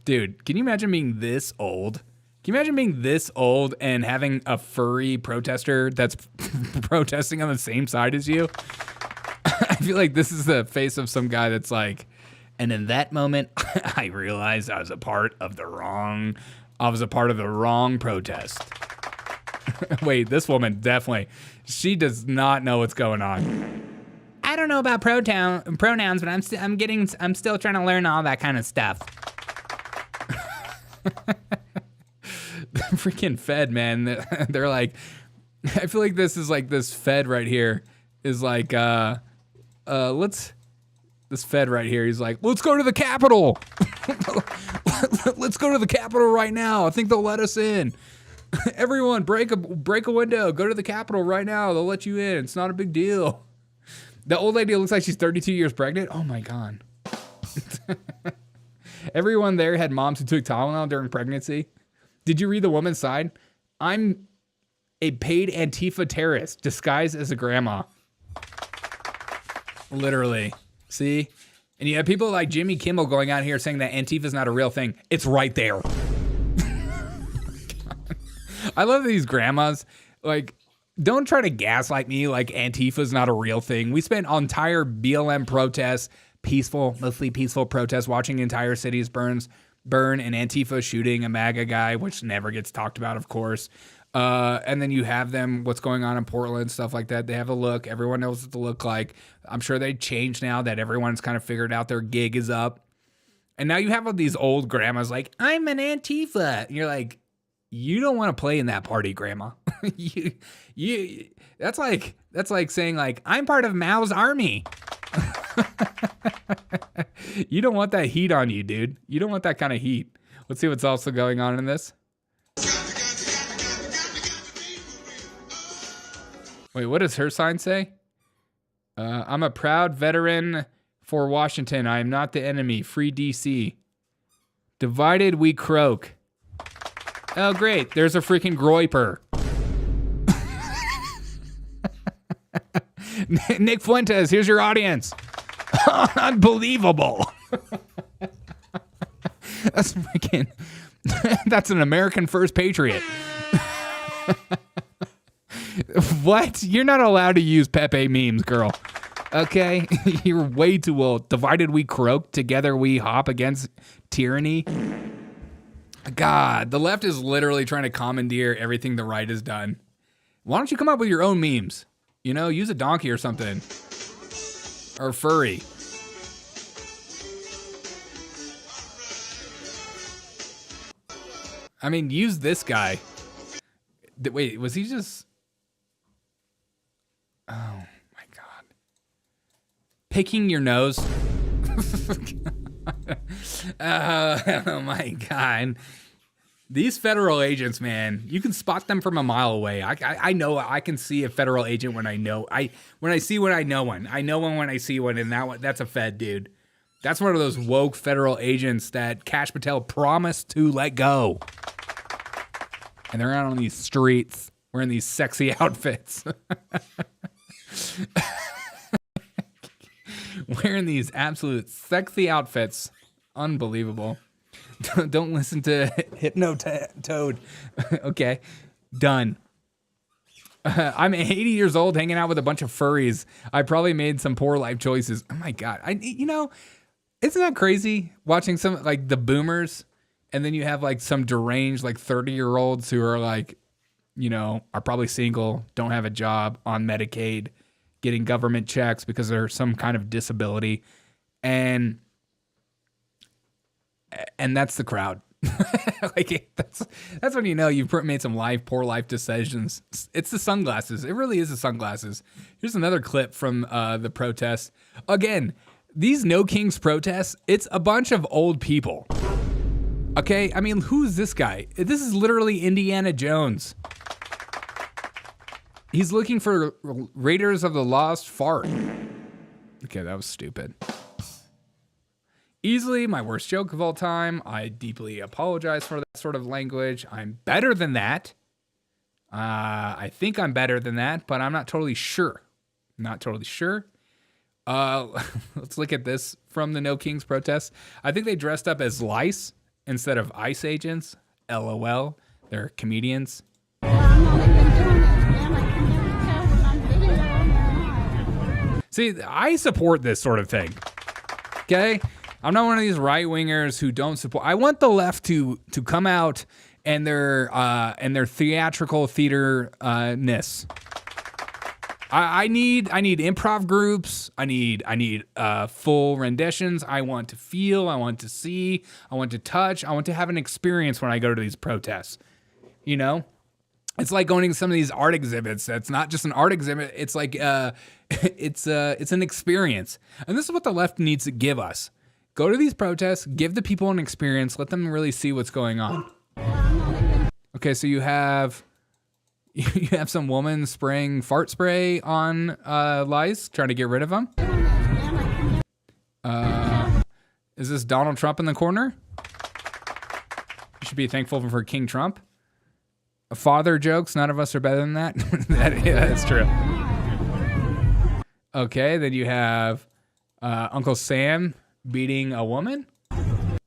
Dude, can you imagine being this old? Can you imagine being this old and having a furry protester that's protesting on the same side as you? I feel like this is the face of some guy that's like, and in that moment, I realized I was a part of the wrong protest. Wait, this woman definitely, she does not know what's going on. I don't know about pronouns, but I'm still trying to learn all that kind of stuff. The freaking Fed, man. They're like, I feel like this is like this Fed right here is like, this Fed right here, he's like, let's go to the Capitol. Let's go to the Capitol right now. I think they'll let us in. Everyone, break a window. Go to the Capitol right now. They'll let you in. It's not a big deal. The old lady looks like she's 32 years pregnant. Oh my God. Everyone there had moms who took Tylenol during pregnancy. Did you read the woman's side? I'm a paid Antifa terrorist disguised as a grandma. Literally. See? And you have people like Jimmy Kimmel going out here saying that Antifa is not a real thing. It's right there. I love these grandmas. Like, don't try to gaslight me like Antifa is not a real thing. We spent entire BLM protests, mostly peaceful protests, watching entire cities burn, and Antifa shooting a MAGA guy, which never gets talked about, of course. And then you have them, what's going on in Portland, stuff like that. They have a look. Everyone knows what to look like. I'm sure they changed now that everyone's kind of figured out their gig is up. And now you have all these old grandmas like, I'm an Antifa. And you're like, you don't want to play in that party, grandma. That's like saying like, I'm part of Mao's army. You don't want that heat on you, dude. You don't want that kind of heat. Let's see what's also going on in this. Wait, what does her sign say? I'm a proud veteran for Washington. I am not the enemy. Free DC. Divided we croak. Oh, great. There's a freaking groiper. Nick Fuentes, here's your audience. Unbelievable. That's freaking... That's an American First Patriot. What? You're not allowed to use Pepe memes, girl. Okay, you're way too old. Divided we croak, together we hop against tyranny. God, the left is literally trying to commandeer everything the right has done. Why don't you come up with your own memes? You know, use a donkey or something. Or furry. I mean, use this guy. Wait, was he just... Oh, my God. Picking your nose. Oh, my God. These federal agents, man, you can spot them from a mile away. I know, I can see a federal agent when I know. When I see one, I know one. I know one when I see one, and that's a Fed, dude. That's one of those woke federal agents that Kash Patel promised to let go. And they're out on these streets wearing these sexy outfits. Wearing these absolute sexy outfits. Unbelievable. Don't listen to Hypno-Toad. Okay, done. I'm 80 years old hanging out with a bunch of furries. I probably made some poor life choices. Oh my God. Isn't that crazy? Watching some, like, the boomers, and then you have, like, some deranged, like, 30-year-olds who are, like, are probably single, don't have a job, on Medicaid, getting government checks because there's some kind of disability. And that's the crowd. Like, that's when you know you've made some poor life decisions. It's the sunglasses. It really is the sunglasses. Here's another clip from the protest. Again, these No Kings protests, it's a bunch of old people. Okay, I mean, who's this guy? This is literally Indiana Jones. He's looking for Raiders of the Lost Fart. Okay, that was stupid. Easily my worst joke of all time. I deeply apologize for that sort of language. I'm better than that. I think I'm better than that, but I'm not totally sure. Not totally sure. Let's look at this from the No Kings protest. I think they dressed up as lice instead of ICE agents. LOL. They're comedians. See, I support this sort of thing. Okay? I'm not one of these right-wingers who don't support. I want the left to come out and their theatrical theater-ness. I need improv groups. I need full renditions. I want to feel. I want to see. I want to touch. I want to have an experience when I go to these protests. You know, it's like going to some of these art exhibits. It's not just an art exhibit. It's like it's an experience. And this is what the left needs to give us. Go to these protests. Give the people an experience. Let them really see what's going on. Okay, so you have some woman spraying fart spray on lice, trying to get rid of them. Is this Donald Trump in the corner? You should be thankful for King Trump. Father jokes, none of us are better than that. Yeah, that's true. Okay, then you have Uncle Sam beating a woman.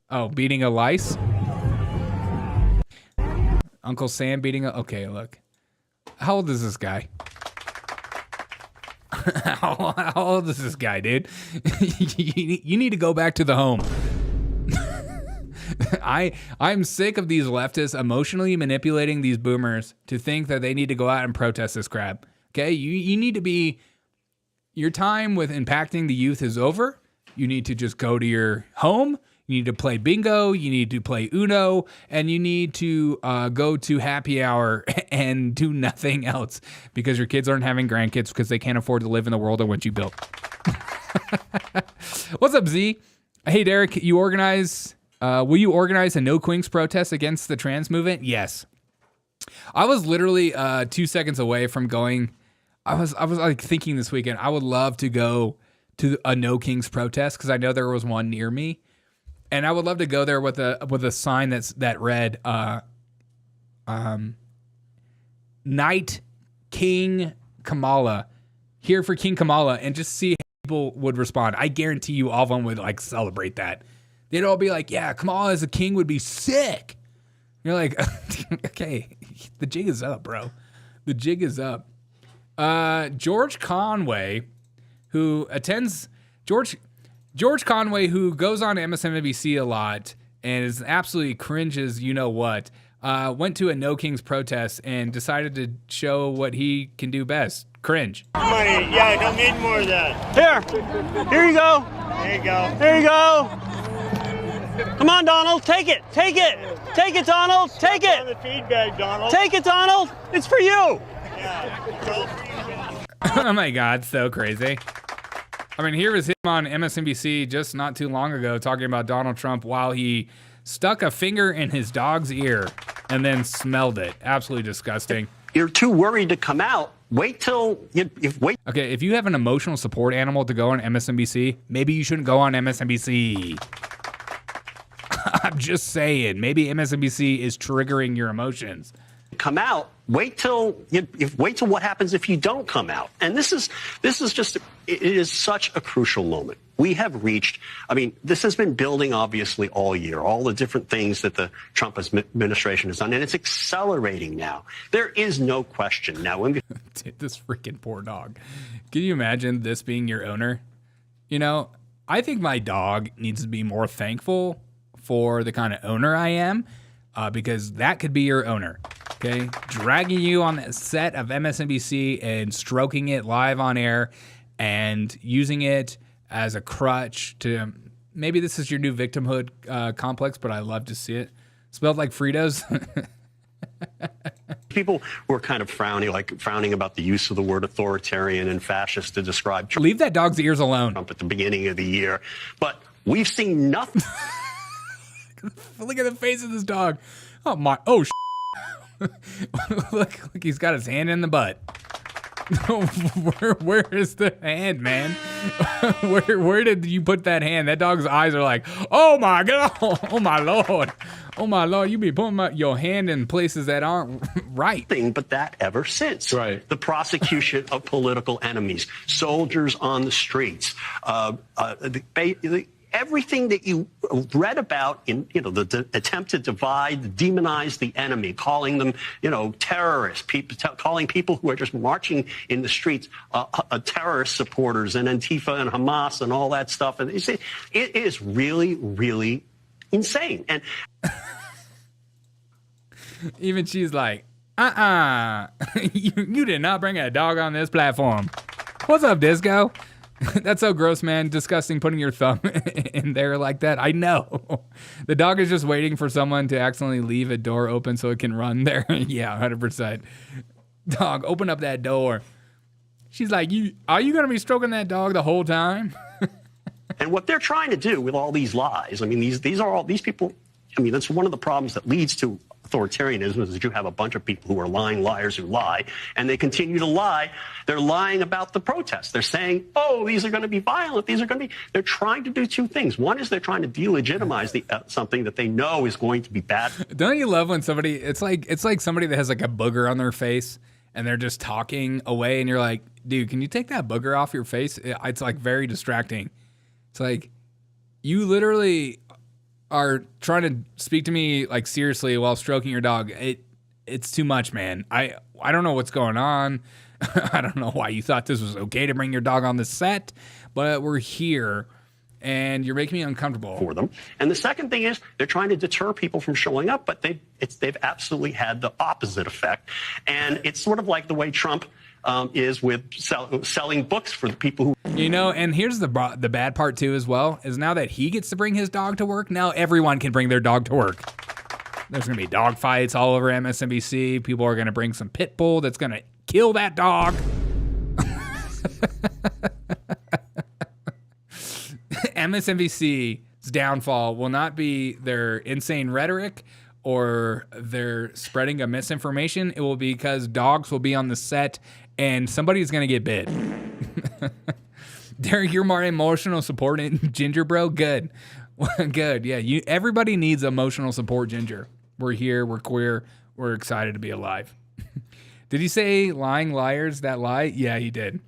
Oh, beating a lice. Uncle Sam beating a... Okay, look. How old is this guy? How old is this guy, dude? You need to go back to the home. I'm sick of these leftists emotionally manipulating these boomers to think that they need to go out and protest this crap. Okay, you need to be... Your time with impacting the youth is over. You need to just go to your home. You need to play bingo. You need to play Uno. And you need to go to happy hour and do nothing else because your kids aren't having grandkids because they can't afford to live in the world in which you built. What's up, Z? Hey, Derek, you organize... will you organize a No Kings protest against the trans movement? Yes. I was literally 2 seconds away from going... I was like thinking this weekend, I would love to go to a No Kings protest because I know there was one near me, and I would love to go there with a sign that read, "Knight King Kamala, here for King Kamala," and just see how people would respond. I guarantee you, all of them would like celebrate that. They'd all be like, "Yeah, Kamala as a king would be sick." You're like, okay, the jig is up, bro. The jig is up. George Conway, who attends George Conway, who goes on MSNBC a lot and is absolutely cringes, you know what, went to a No Kings protest and decided to show what he can do best. Cringe. Money, yeah, I don't need more of that. Here you go. There you go. There you go. Come on, Donald, take it. Take it, Donald. Take it. On the feed bag, Donald. Take it, Donald. It's for you. Yeah. Oh my God, so crazy. I mean, here was him on MSNBC just not too long ago talking about Donald Trump while he stuck a finger in his dog's ear and then smelled it. Absolutely disgusting. You're too worried to come out. Wait till wait. Okay, if you have an emotional support animal to go on MSNBC, maybe you shouldn't go on MSNBC. I'm just saying, maybe MSNBC is triggering your emotions. Come out. Wait till what happens if you don't come out. And this is just, it is such a crucial moment. We have reached, I mean, this has been building obviously all year, all the different things that the Trump administration has done, and it's accelerating now. There is no question now. This freaking poor dog. Can you imagine this being your owner? You know, I think my dog needs to be more thankful for the kind of owner I am, because that could be your owner. Okay, dragging you on the set of MSNBC and stroking it live on air and using it as a crutch to, maybe this is your new victimhood complex, but I love to see it. Spelled like Fritos. People were kind of frowning about the use of the word authoritarian and fascist to describe Trump. Leave that dog's ears alone. Trump at the beginning of the year, but we've seen nothing. Look at the face of this dog. Oh my! Oh. Look, he's got his hand in the butt. Where is the hand, man? Where did you put that hand? That dog's eyes are like, oh my God, oh my Lord, oh my Lord. You be putting your hand in places that aren't right. But that ever since, right? The prosecution of political enemies, soldiers on the streets, everything that you read about in, the attempt to divide, demonize the enemy, calling them, terrorists, calling people who are just marching in the streets, terrorist supporters, and Antifa and Hamas and all that stuff. And you see, it is really, really insane. And even she's like, you did not bring a dog on this platform. What's up, Disco? That's so gross, man. Disgusting putting your thumb in there like that. I know. The dog is just waiting for someone to accidentally leave a door open so it can run there. Yeah, 100%. Dog, open up that door. She's like, are you going to be stroking that dog the whole time? And what they're trying to do with all these lies, I mean, these are all these people. I mean, that's one of the problems that leads to authoritarianism, is that you have a bunch of people who are lying liars who lie, and they continue to lie. They're lying about the protests. They're saying, oh, these are going to be violent. These are going to be. They're trying to do two things. One is they're trying to delegitimize something that they know is going to be bad. Don't you love when somebody? It's like somebody that has like a booger on their face and they're just talking away, and you're like, dude, can you take that booger off your face? It's like very distracting. It's like you literally are trying to speak to me like seriously while stroking your dog. It's too much, man. I don't know what's going on. I don't know why you thought this was okay to bring your dog on the set, but we're here and you're making me uncomfortable for them. And the second thing is they're trying to deter people from showing up, but they've absolutely had the opposite effect. And it's sort of like the way Trump is with selling books for the people who... And here's the bad part too as well, is now that he gets to bring his dog to work, now everyone can bring their dog to work. There's going to be dog fights all over MSNBC. People are going to bring some pit bull that's going to kill that dog. MSNBC's downfall will not be their insane rhetoric or their spreading of misinformation. It will be because dogs will be on the set and somebody's going to get bit. Derek, you're more emotional support in Ginger, bro. Good. Good. Yeah. Everybody needs emotional support, Ginger. We're here. We're queer. We're excited to be alive. Did he say lying liars that lie? Yeah, he did.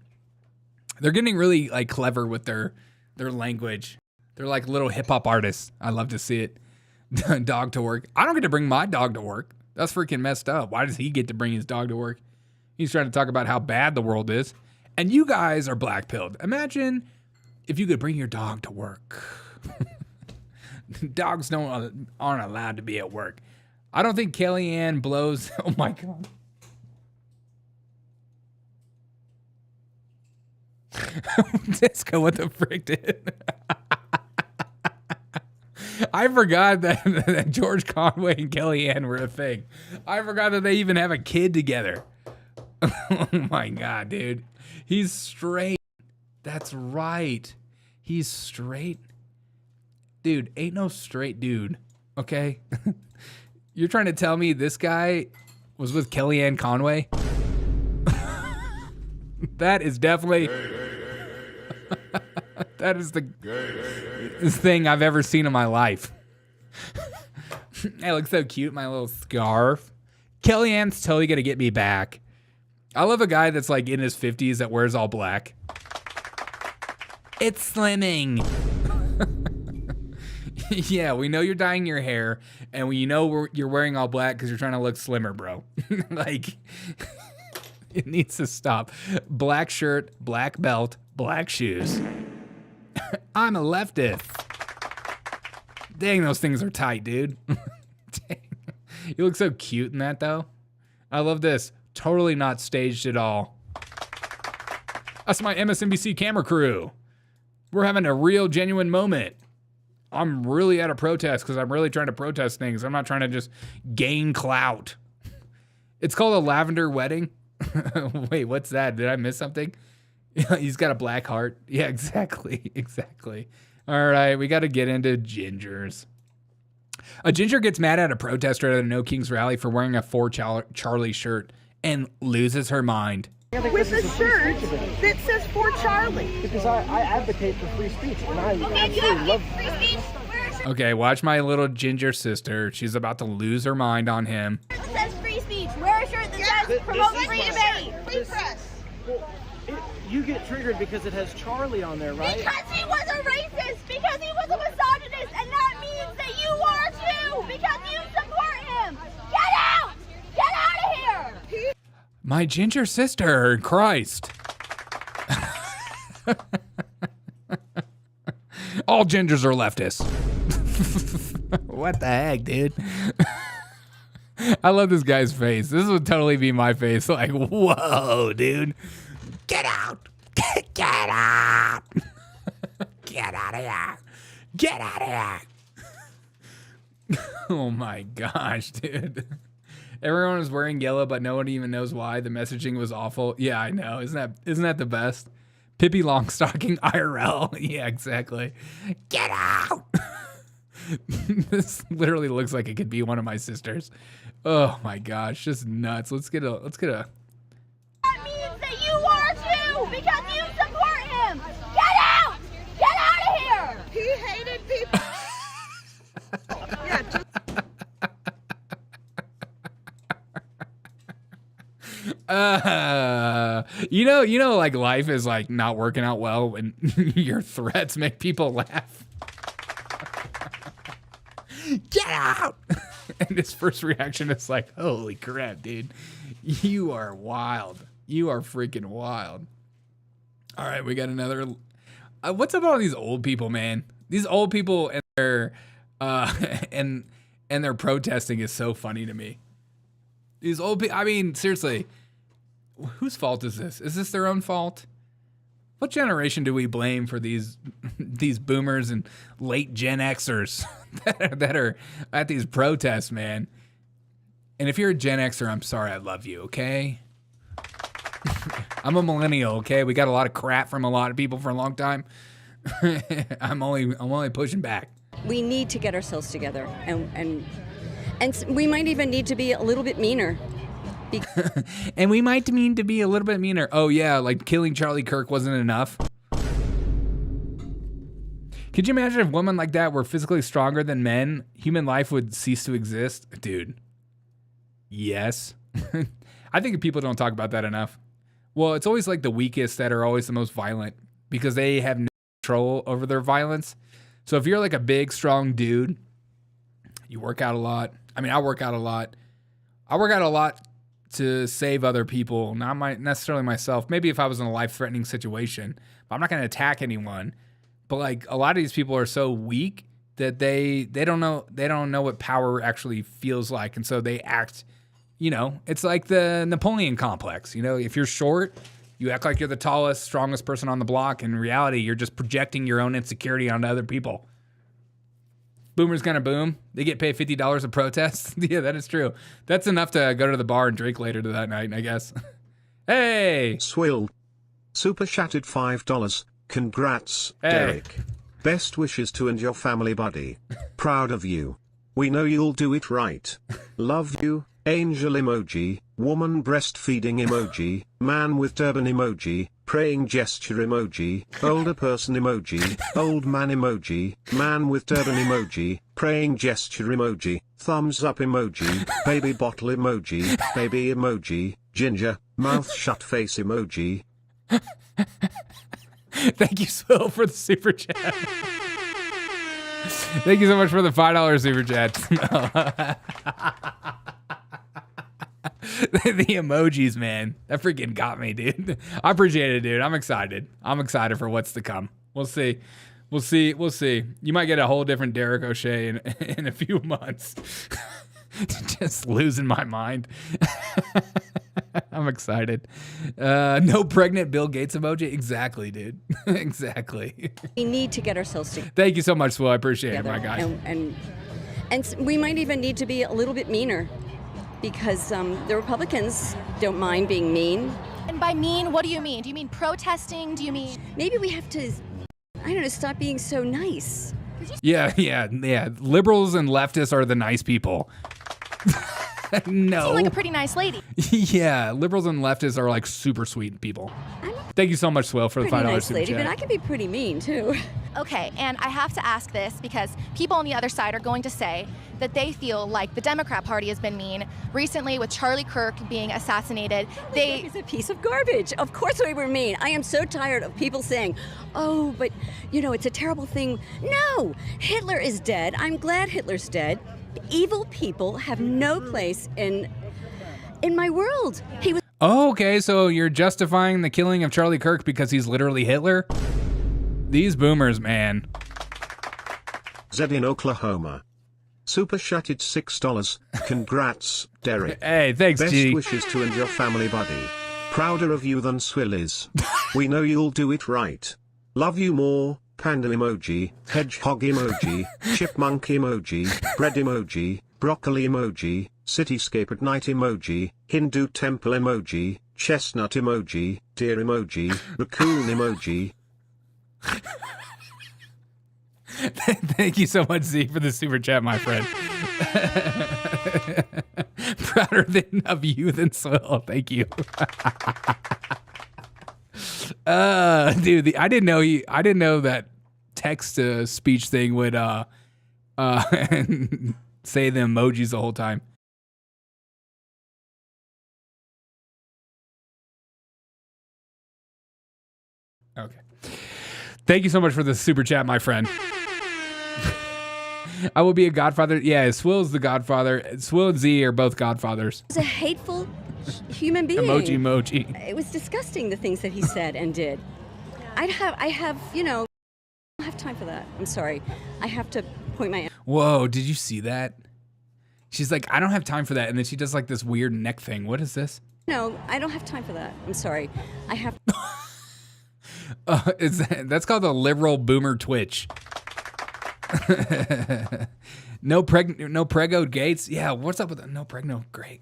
They're getting really like clever with their language. They're like little hip hop artists. I love to see it. Dog to work. I don't get to bring my dog to work. That's freaking messed up. Why does he get to bring his dog to work? He's trying to talk about how bad the world is. And you guys are black-pilled. Imagine if you could bring your dog to work. Dogs aren't allowed to be at work. I don't think Kellyanne blows. Oh my God. Disco, what the frick, dude? I forgot that George Conway and Kellyanne were a thing. I forgot that they even have a kid together. Oh my God, dude. He's straight. That's right. He's straight. Dude, ain't no straight dude. Okay? You're trying to tell me this guy was with Kellyanne Conway? That is definitely... That is the thing I've ever seen in my life. I look so cute, my little scarf. Kellyanne's totally gonna get me back. I love a guy that's like in his 50s that wears all black. It's slimming. Yeah, we know you're dyeing your hair, and we know you're wearing all black because you're trying to look slimmer, bro. Like, it needs to stop. Black shirt, black belt, black shoes. I'm a leftist. Dang, those things are tight, dude. Dang. You look so cute in that, though. I love this. Totally not staged at all. That's my MSNBC camera crew. We're having a real, genuine moment. I'm really at a protest because I'm really trying to protest things. I'm not trying to just gain clout. It's called a lavender wedding. Wait, what's that? Did I miss something? He's got a black heart. Yeah, exactly. Exactly. All right, we got to get into gingers. A ginger gets mad at a protester at a No Kings rally for wearing a For Charlie shirt and loses her mind. With a shirt that says For Charlie. Because I advocate for free speech, and I absolutely love free speech. Okay, watch my little ginger sister. She's about to lose her mind on him. It says free speech. Wear a shirt that says promote free debate. Free press. Well, you get triggered because it has Charlie on there, right? Because he was a racist. Because he was a misogynist. And that means that you are too. Because you support him. Get out. Get out of here. My ginger sister, Christ. All gingers are leftists. What the heck, dude? I love this guy's face. This would totally be my face. Like, whoa, dude. Get out. Get out. Get out of here. Get out of here. Oh my gosh, dude. Everyone was wearing yellow, but no one even knows why. The messaging was awful. Yeah, I know. Isn't that the best? Pippi Longstocking IRL. Yeah, exactly. Get out. This literally looks like it could be one of my sisters. Oh my gosh, just nuts. Let's get a. That means that you are too, because you support him. Get out. Get out of here. He hated people. Yeah. You know, like life is like not working out well when your threats make people laugh. Get out! And his first reaction is like, holy crap, dude. You are wild. You are freaking wild. All right, we got another. What's up with all these old people, man? These old people and their and their protesting is so funny to me. These old people, I mean, seriously, whose fault is this? Is this their own fault? What generation do we blame for these boomers and late Gen Xers that are at these protests, man? And if you're a Gen Xer, I'm sorry, I love you, okay? I'm a millennial, okay? We got a lot of crap from a lot of people for a long time. I'm only pushing back. We need to get ourselves together, and we might even need to be a little bit meaner. And we might mean to be a little bit meaner. Oh yeah, like killing Charlie Kirk wasn't enough. Could you imagine if women like that were physically stronger than men? Human life would cease to exist? Dude. Yes. I think people don't talk about that enough. Well, it's always like the weakest that are always the most violent because they have no control over their violence. So if you're like a big, strong dude, you work out a lot. I mean, I work out a lot. I work out a lot to save other people, not necessarily myself. Maybe if I was in a life-threatening situation, but I'm not going to attack anyone. But like a lot of these people are so weak that they don't know what power actually feels like, and so they act. You know, it's like the Napoleon complex. You know, if you're short, you act like you're the tallest, strongest person on the block. In reality, you're just projecting your own insecurity onto other people. Boomers gonna boom. They get paid $50 a protest. Yeah, that is true. That's enough to go to the bar and drink later that night, I guess. Hey! Swill. Super chatted $5. Congrats, Hey. Derek. Best wishes to and your family, buddy. Proud of you. We know you'll do it right. Love you. Angel emoji, woman breastfeeding emoji, man with turban emoji, praying gesture emoji, older person emoji, old man emoji, man with turban emoji, praying gesture emoji, thumbs up emoji, baby bottle emoji, baby emoji, ginger, mouth shut face emoji. Thank you, Swill, for the super chat. Thank you so much for the $5 super chat. The emojis, man. That freaking got me, dude. I appreciate it, dude. I'm excited. I'm excited for what's to come. We'll see. We'll see. We'll see. You might get a whole different Derek O'Shea in a few months. Just losing my mind. I'm excited. No pregnant Bill Gates emoji. Exactly, dude. Exactly. We need to get ourselves together. Thank you so much, Swill. I appreciate it, my guy. And we might even need to be a little bit meaner. Because the Republicans don't mind being mean. And by mean, what do you mean? Do you mean protesting? Do you mean... Maybe we have to, I don't know, stop being so nice. Yeah. Liberals and leftists are the nice people. No. You seem like a pretty nice lady. Yeah, liberals and leftists are like super sweet people. Thank you so much, Swill, for the $5 nice super lady, chat. but I can be pretty mean too. Okay, and I have to ask this because people on the other side are going to say that they feel like the Democrat Party has been mean. Recently, with Charlie Kirk being assassinated, He's a piece of garbage. Of course we were mean. I am so tired of people saying, oh, but, you know, it's a terrible thing. No, Hitler is dead. I'm glad Hitler's dead. Evil people have no place in my world. He was. Oh, okay, so you're justifying the killing of Charlie Kirk because he's literally Hitler? These boomers, man. Zed in Oklahoma. Super chatted $6. Congrats, Derek. Hey, thanks, Best G. wishes to and your family, buddy. Prouder of you than Swill is. We know you'll do it right. Love you more. Panda emoji, hedgehog emoji, chipmunk emoji, bread emoji, broccoli emoji, cityscape at night emoji, Hindu temple emoji, chestnut emoji, deer emoji, raccoon emoji. Thank you so much, Z, for the super chat, my friend. Prouder of you than Swill. Thank you. Dude, I didn't know that text to speech thing would say the emojis the whole time. Okay. Thank you so much for the super chat, my friend. I will be a godfather. Yeah, Swill's the godfather. Swill and Z are both godfathers. He was a hateful human being. Emoji. It was disgusting, the things that he said and did. I have, you know, I don't have time for that. I'm sorry. I have to point my... Whoa, did you see that? She's like, I don't have time for that. And then she does like this weird neck thing. What is this? No, I don't have time for that. I'm sorry. I have... That's called the liberal boomer twitch. No prego Gates. Yeah, what's up with the no pregno? Great.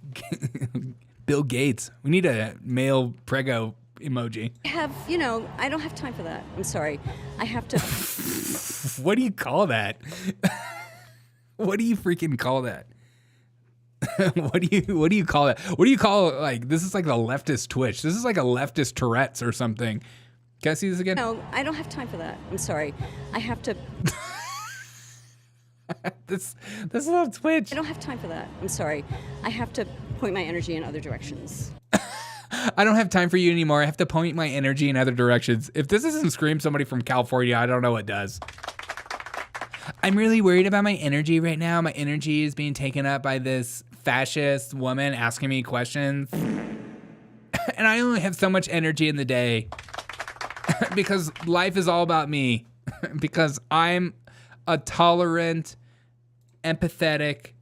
Bill Gates. We need a male prego emoji. I have, you know, I don't have time for that. I'm sorry. I have to... What do you call that? What do you freaking call that? What do you call it? What do you call it? Like, this is like the leftist twitch. This is like a leftist Tourette's or something. Can I see this again? No, I don't have time for that. I'm sorry. I have to... This little twitch. I don't have time for that. I'm sorry. I have to point my energy in other directions. I don't have time for you anymore. I have to point my energy in other directions. If this doesn't scream somebody from California, I don't know what does. I'm really worried about my energy right now. My energy is being taken up by this fascist woman asking me questions. And I only have so much energy in the day because life is all about me. Because I'm a tolerant, empathetic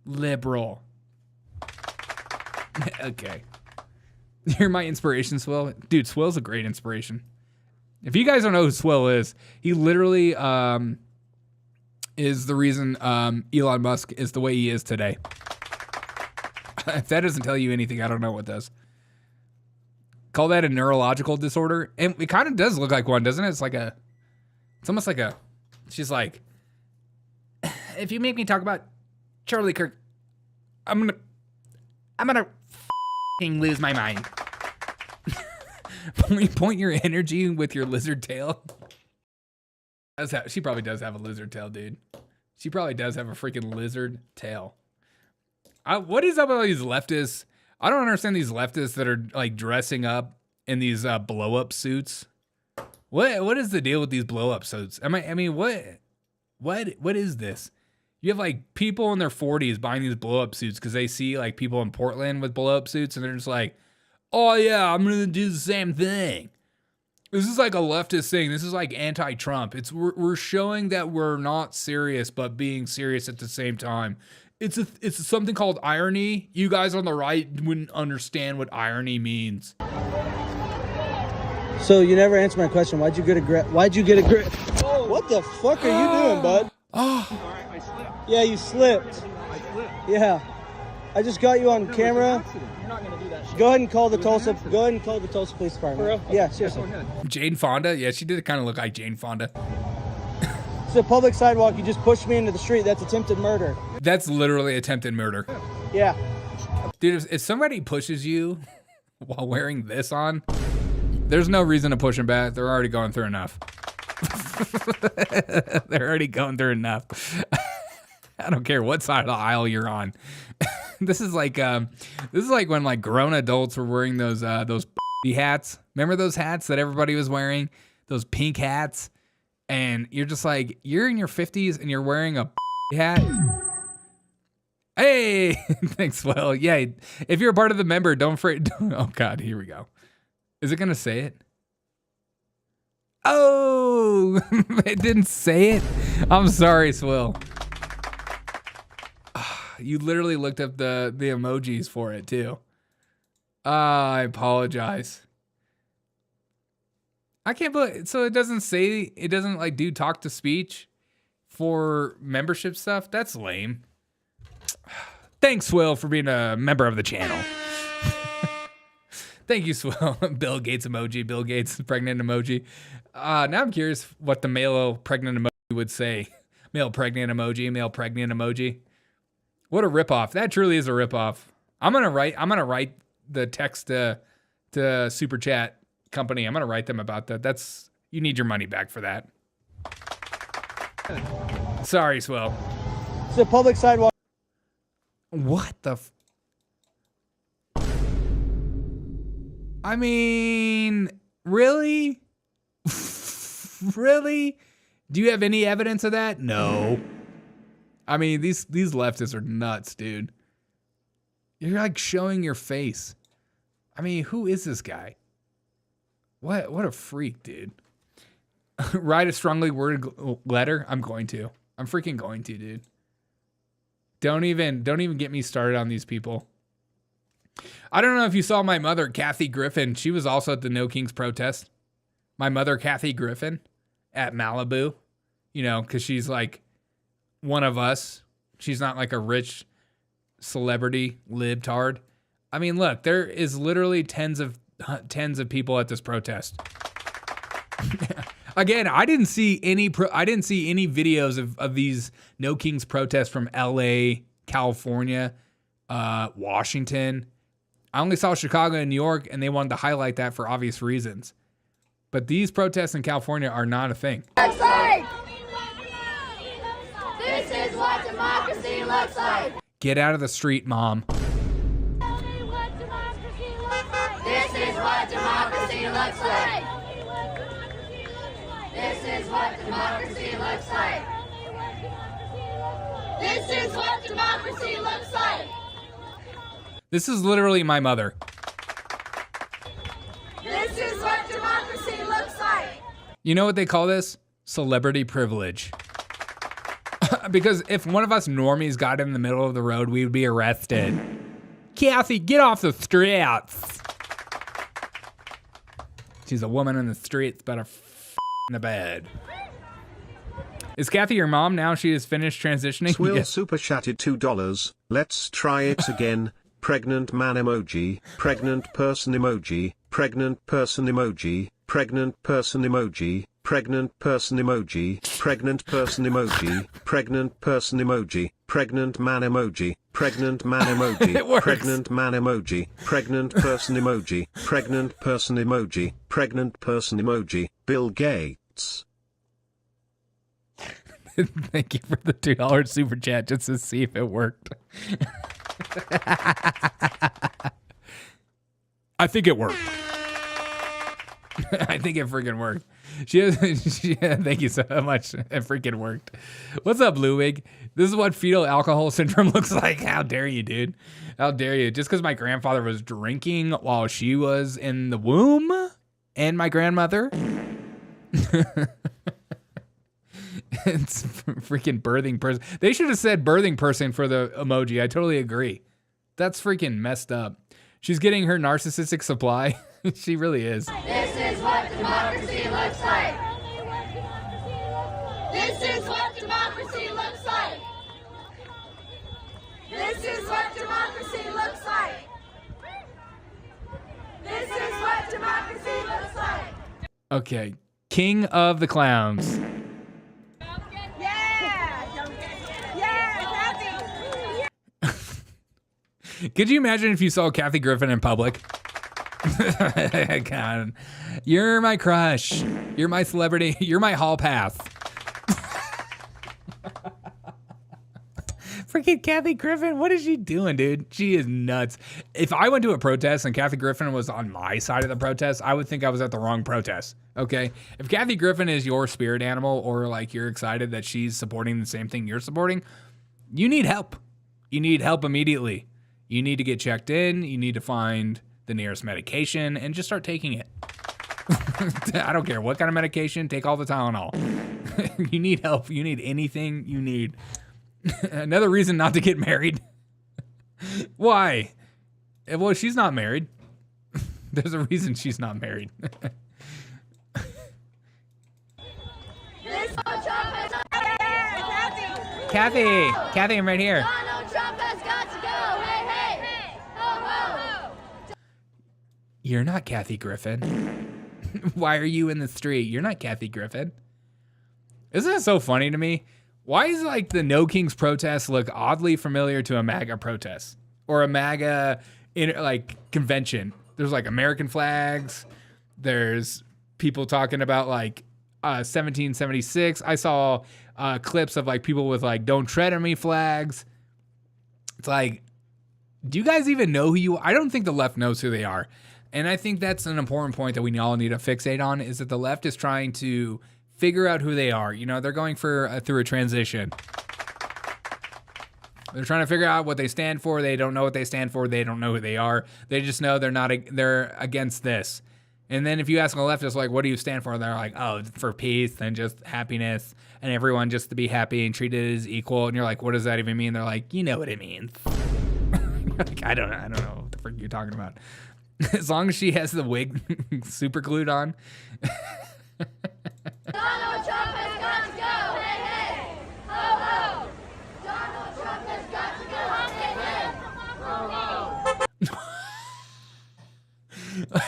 liberal. Okay. You're my inspiration, Swill. Dude, Swill's a great inspiration. If you guys don't know who Swill is, he literally is the reason Elon Musk is the way he is today. If that doesn't tell you anything, I don't know what does. Call that a neurological disorder. And it kind of does look like one, doesn't it? It's almost like she's like, if you make me talk about Charlie Kirk, I'm gonna f***ing lose my mind. Point your energy with your lizard tail. She probably does have a lizard tail, dude. She probably does have a freaking lizard tail. What is up with all these leftists? I don't understand these leftists that are like dressing up in these blow-up suits. What is the deal with these blow-up suits? I mean, what is this? You have like people in their 40s buying these blow-up suits because they see like people in Portland with blow-up suits and they're just like, oh yeah, I'm gonna do the same thing. This is like a leftist thing. This is like anti-Trump. We're showing that we're not serious, but being serious at the same time. It's something called irony. You guys on the right wouldn't understand what irony means. So you never answered my question. Why'd you get a grip? What the fuck are you doing, bud? Oh. Yeah, you slipped. Yeah. I just got you on camera. You're not gonna do that shit. Go ahead and call the Tulsa Police Department. Yeah, seriously. Jane Fonda? Yeah, she did kind of look like Jane Fonda. It's a public sidewalk. You just pushed me into the street. That's attempted murder. That's literally attempted murder. Yeah. Dude, if somebody pushes you while wearing this on, there's no reason to push them back. They're already going through enough. They're already going through enough. I don't care what side of the aisle you're on. This is like when like grown adults were wearing those hats. Remember those hats that everybody was wearing? Those pink hats? And you're just like, you're in your 50s and you're wearing a hat. Hey, thanks. Well, yeah. If you're a part of the member, oh God, here we go. Is it gonna say it? Oh, it didn't say it. I'm sorry, Swill. You literally looked up the emojis for it too. I apologize. I can't believe, so it doesn't like do talk to speech for membership stuff? That's lame. Thanks, Swill, for being a member of the channel. Thank you, Swill. Bill Gates emoji, Bill Gates pregnant emoji. Now I'm curious what the male pregnant emoji would say. Male pregnant emoji. What a ripoff. That truly is a ripoff. I'm gonna write the text to Super Chat company. I'm gonna write them about that. You need your money back for that. Sorry, Swill. It's a public sidewalk. What the I mean, really? Really? Do you have any evidence of that? No. I mean, these leftists are nuts, dude. You're like showing your face. I mean, who is this guy? What a freak, dude. Write a strongly worded letter? I'm freaking going to, dude. Don't even get me started on these people. I don't know if you saw my mother, Kathy Griffin. She was also at the No Kings protest. My mother, Kathy Griffin, at Malibu. You know, because she's like one of us. She's not like a rich celebrity libtard. I mean, look, there is literally tens of people at this protest. Again, I didn't see any videos of these No Kings protests from LA, California, Washington. I only saw Chicago and New York, and they wanted to highlight that for obvious reasons. But these protests in California are not a thing. Looks like. This is what democracy looks like. Get out of the street, Mom. This is what democracy looks like. This is what democracy looks like. This is what democracy looks like. This is literally my mother. This is what democracy looks like. You know what they call this? Celebrity privilege. Because if one of us normies got in the middle of the road, we would be arrested. Kathy, get off the streets. She's a woman in the streets, better in the bed. Is Kathy your mom now she has finished transitioning? Swill Yes. super chatted $2. Let's try it again. Pregnant man emoji. Pregnant person emoji. Pregnant person emoji. Pregnant person emoji. Pregnant person emoji. Pregnant person emoji. Pregnant person emoji. Pregnant man emoji. Pregnant man emoji. It works. Pregnant man emoji. Pregnant person emoji. Pregnant person emoji. Pregnant person emoji. Bill Gates. Thank you for the $2 super chat just to see if it worked. I think it worked. I think it freaking worked. Thank you so much. It freaking worked. What's up, Bluewig? This is what fetal alcohol syndrome looks like. How dare you, dude? How dare you? Just because my grandfather was drinking while she was in the womb and my grandmother. It's freaking birthing person. They should have said birthing person for the emoji. I totally agree. That's freaking messed up. She's getting her narcissistic supply. She really is. This is what democracy looks like. This is what democracy looks like. This is what democracy looks like. This is what democracy looks like. Okay. King of the clowns. Could you imagine if you saw Kathy Griffin in public? God, you're my crush. You're my celebrity. You're my hall pass. Freaking Kathy Griffin, what is she doing, dude? She is nuts. If I went to a protest and Kathy Griffin was on my side of the protest, I would think I was at the wrong protest, okay? If Kathy Griffin is your spirit animal or like you're excited that she's supporting the same thing you're supporting, you need help. You need help immediately. You need to get checked in. You need to find the nearest medication and just start taking it. I don't care what kind of medication. Take all the Tylenol. You need help. You need anything you need. Another reason not to get married. Why? Well, she's not married. There's a reason she's not married. Kathy, I'm right here. Donald Trump has got to go. Hey, hey. Ho, ho. You're not Kathy Griffin. Why are you in the street? You're not Kathy Griffin. Isn't it so funny to me? Why is like the No Kings protest look oddly familiar to a MAGA protest or a MAGA convention? There's like American flags. There's people talking about like 1776. I saw clips of like people with like "Don't Tread on Me" flags. It's like, do you guys even know who you are? I don't think the left knows who they are. And I think that's an important point that we all need to fixate on, is that the left is trying to figure out who they are. You know, they're going through a transition. They're trying to figure out what they stand for. They don't know what they stand for. They don't know who they are. They just know they're against this. And then if you ask a leftist, like, what do you stand for? They're like, oh, for peace and just happiness and everyone just to be happy and treated as equal. And you're like, what does that even mean? They're like, you know what it means. Like, I don't know what the frick you're talking about. As long as she has the wig super glued on. Donald Trump has got to go. Hey, hey. Ho, ho. Donald Trump has got to go. Hey,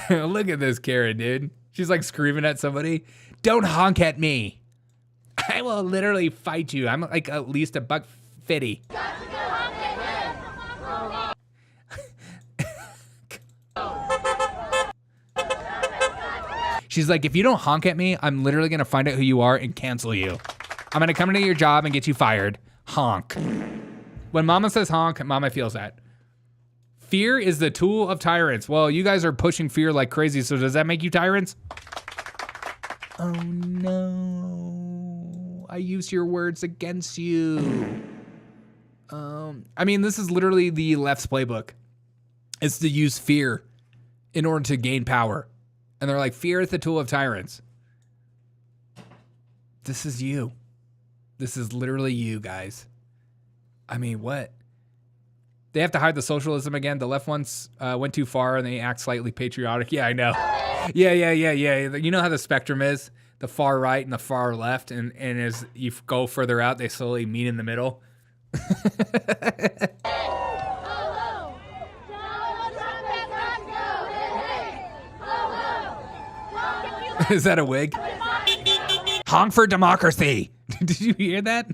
hey. Look at this Karen, dude. She's like screaming at somebody. Don't honk at me. I will literally fight you. I'm like at least $150. Got to go. Hey, hey. She's like, if you don't honk at me, I'm literally going to find out who you are and cancel you. I'm going to come into your job and get you fired. Honk. When mama says honk, mama feels that. Fear is the tool of tyrants. Well, you guys are pushing fear like crazy, so does that make you tyrants? Oh no. I used your words against you. I mean, this is literally the left's playbook. is to use fear in order to gain power. And they're like, fear is the tool of tyrants. This is you. This is literally you, guys. I mean, what? They have to hide the socialism again. The left ones went too far and they act slightly patriotic. Yeah, I know. Yeah. You know how the spectrum is? The far right and the far left. And as you go further out, they slowly meet in the middle. Is that a wig? Honk for democracy. Did you hear that?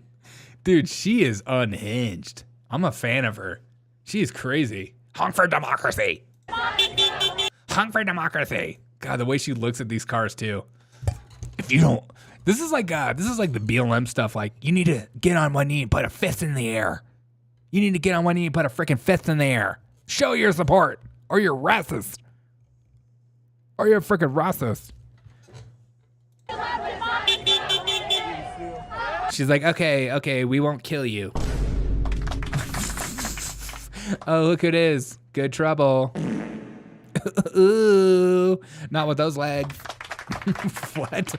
Dude, she is unhinged. I'm a fan of her. She is crazy. Honk for democracy. Honk for democracy. God, the way she looks at these cars too. If you don't, this is like the BLM stuff. Like, you need to get on one knee and put a fist in the air. You need to get on one knee and put a freaking fist in the air. Show your support, or you're racist. Or you're freaking racist. She's like, okay, we won't kill you. Oh, look who it is. Good trouble. Ooh, not with those legs. What?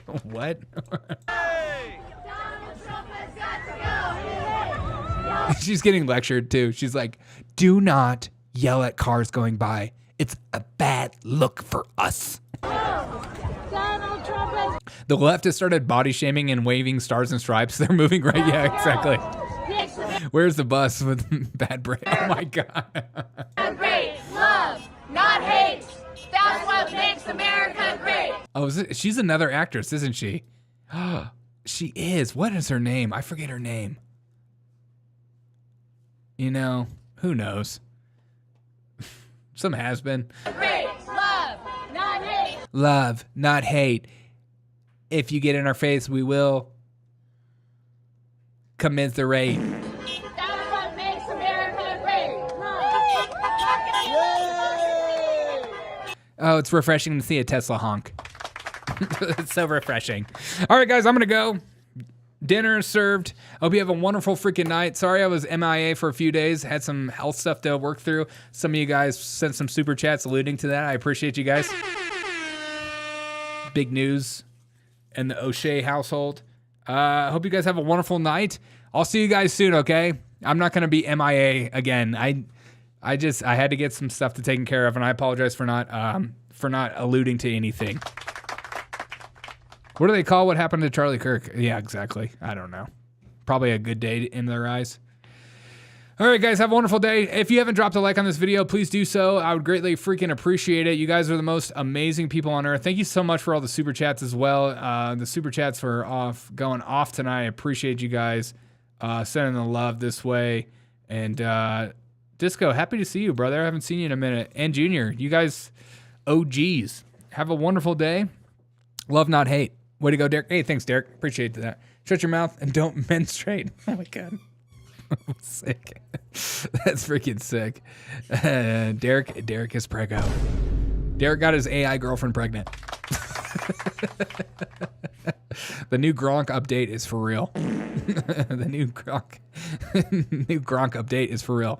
She's getting lectured too. She's like, do not yell at cars going by. It's a bad look for us. The left has started body shaming and waving stars and stripes. They're moving right. Yeah, exactly. Where's the bus with bad brain? Oh my God. Great, love, not hate. That's what makes America great. Oh, she's another actress, isn't she? She is. What is her name? I forget her name. You know, who knows? Some has been. Great, love, not hate. Love, not hate. If you get in our face, we will commiserate. That's what makes America great. Oh, it's refreshing to see a Tesla honk. It's so refreshing. All right, guys, I'm going to go. Dinner is served. I hope you have a wonderful freaking night. Sorry I was MIA for a few days. Had some health stuff to work through. Some of you guys sent some super chats alluding to that. I appreciate you guys. Big news in the O'Shea household. I hope you guys have a wonderful night. I'll see you guys soon, okay? I'm not going to be MIA again. I had to get some stuff to taken care of, and I apologize for not alluding to anything. What do they call what happened to Charlie Kirk? Yeah, exactly. I don't know. Probably a good day in their eyes. All right, guys, have a wonderful day. If you haven't dropped a like on this video, please do so. I would greatly freaking appreciate it. You guys are the most amazing people on earth. Thank you so much for all the super chats as well. The super chats for going off tonight. I appreciate you guys sending the love this way. And Disco, happy to see you, brother. I haven't seen you in a minute. And Junior, you guys OGs. Have a wonderful day. Love, not hate. Way to go, Derek. Hey, thanks, Derek. Appreciate that. Shut your mouth and don't menstruate. Oh, my God. Sick. That's freaking sick. Derek is preggo. Derek got his AI girlfriend pregnant. The new Gronk update is for real. The new Gronk update is for real.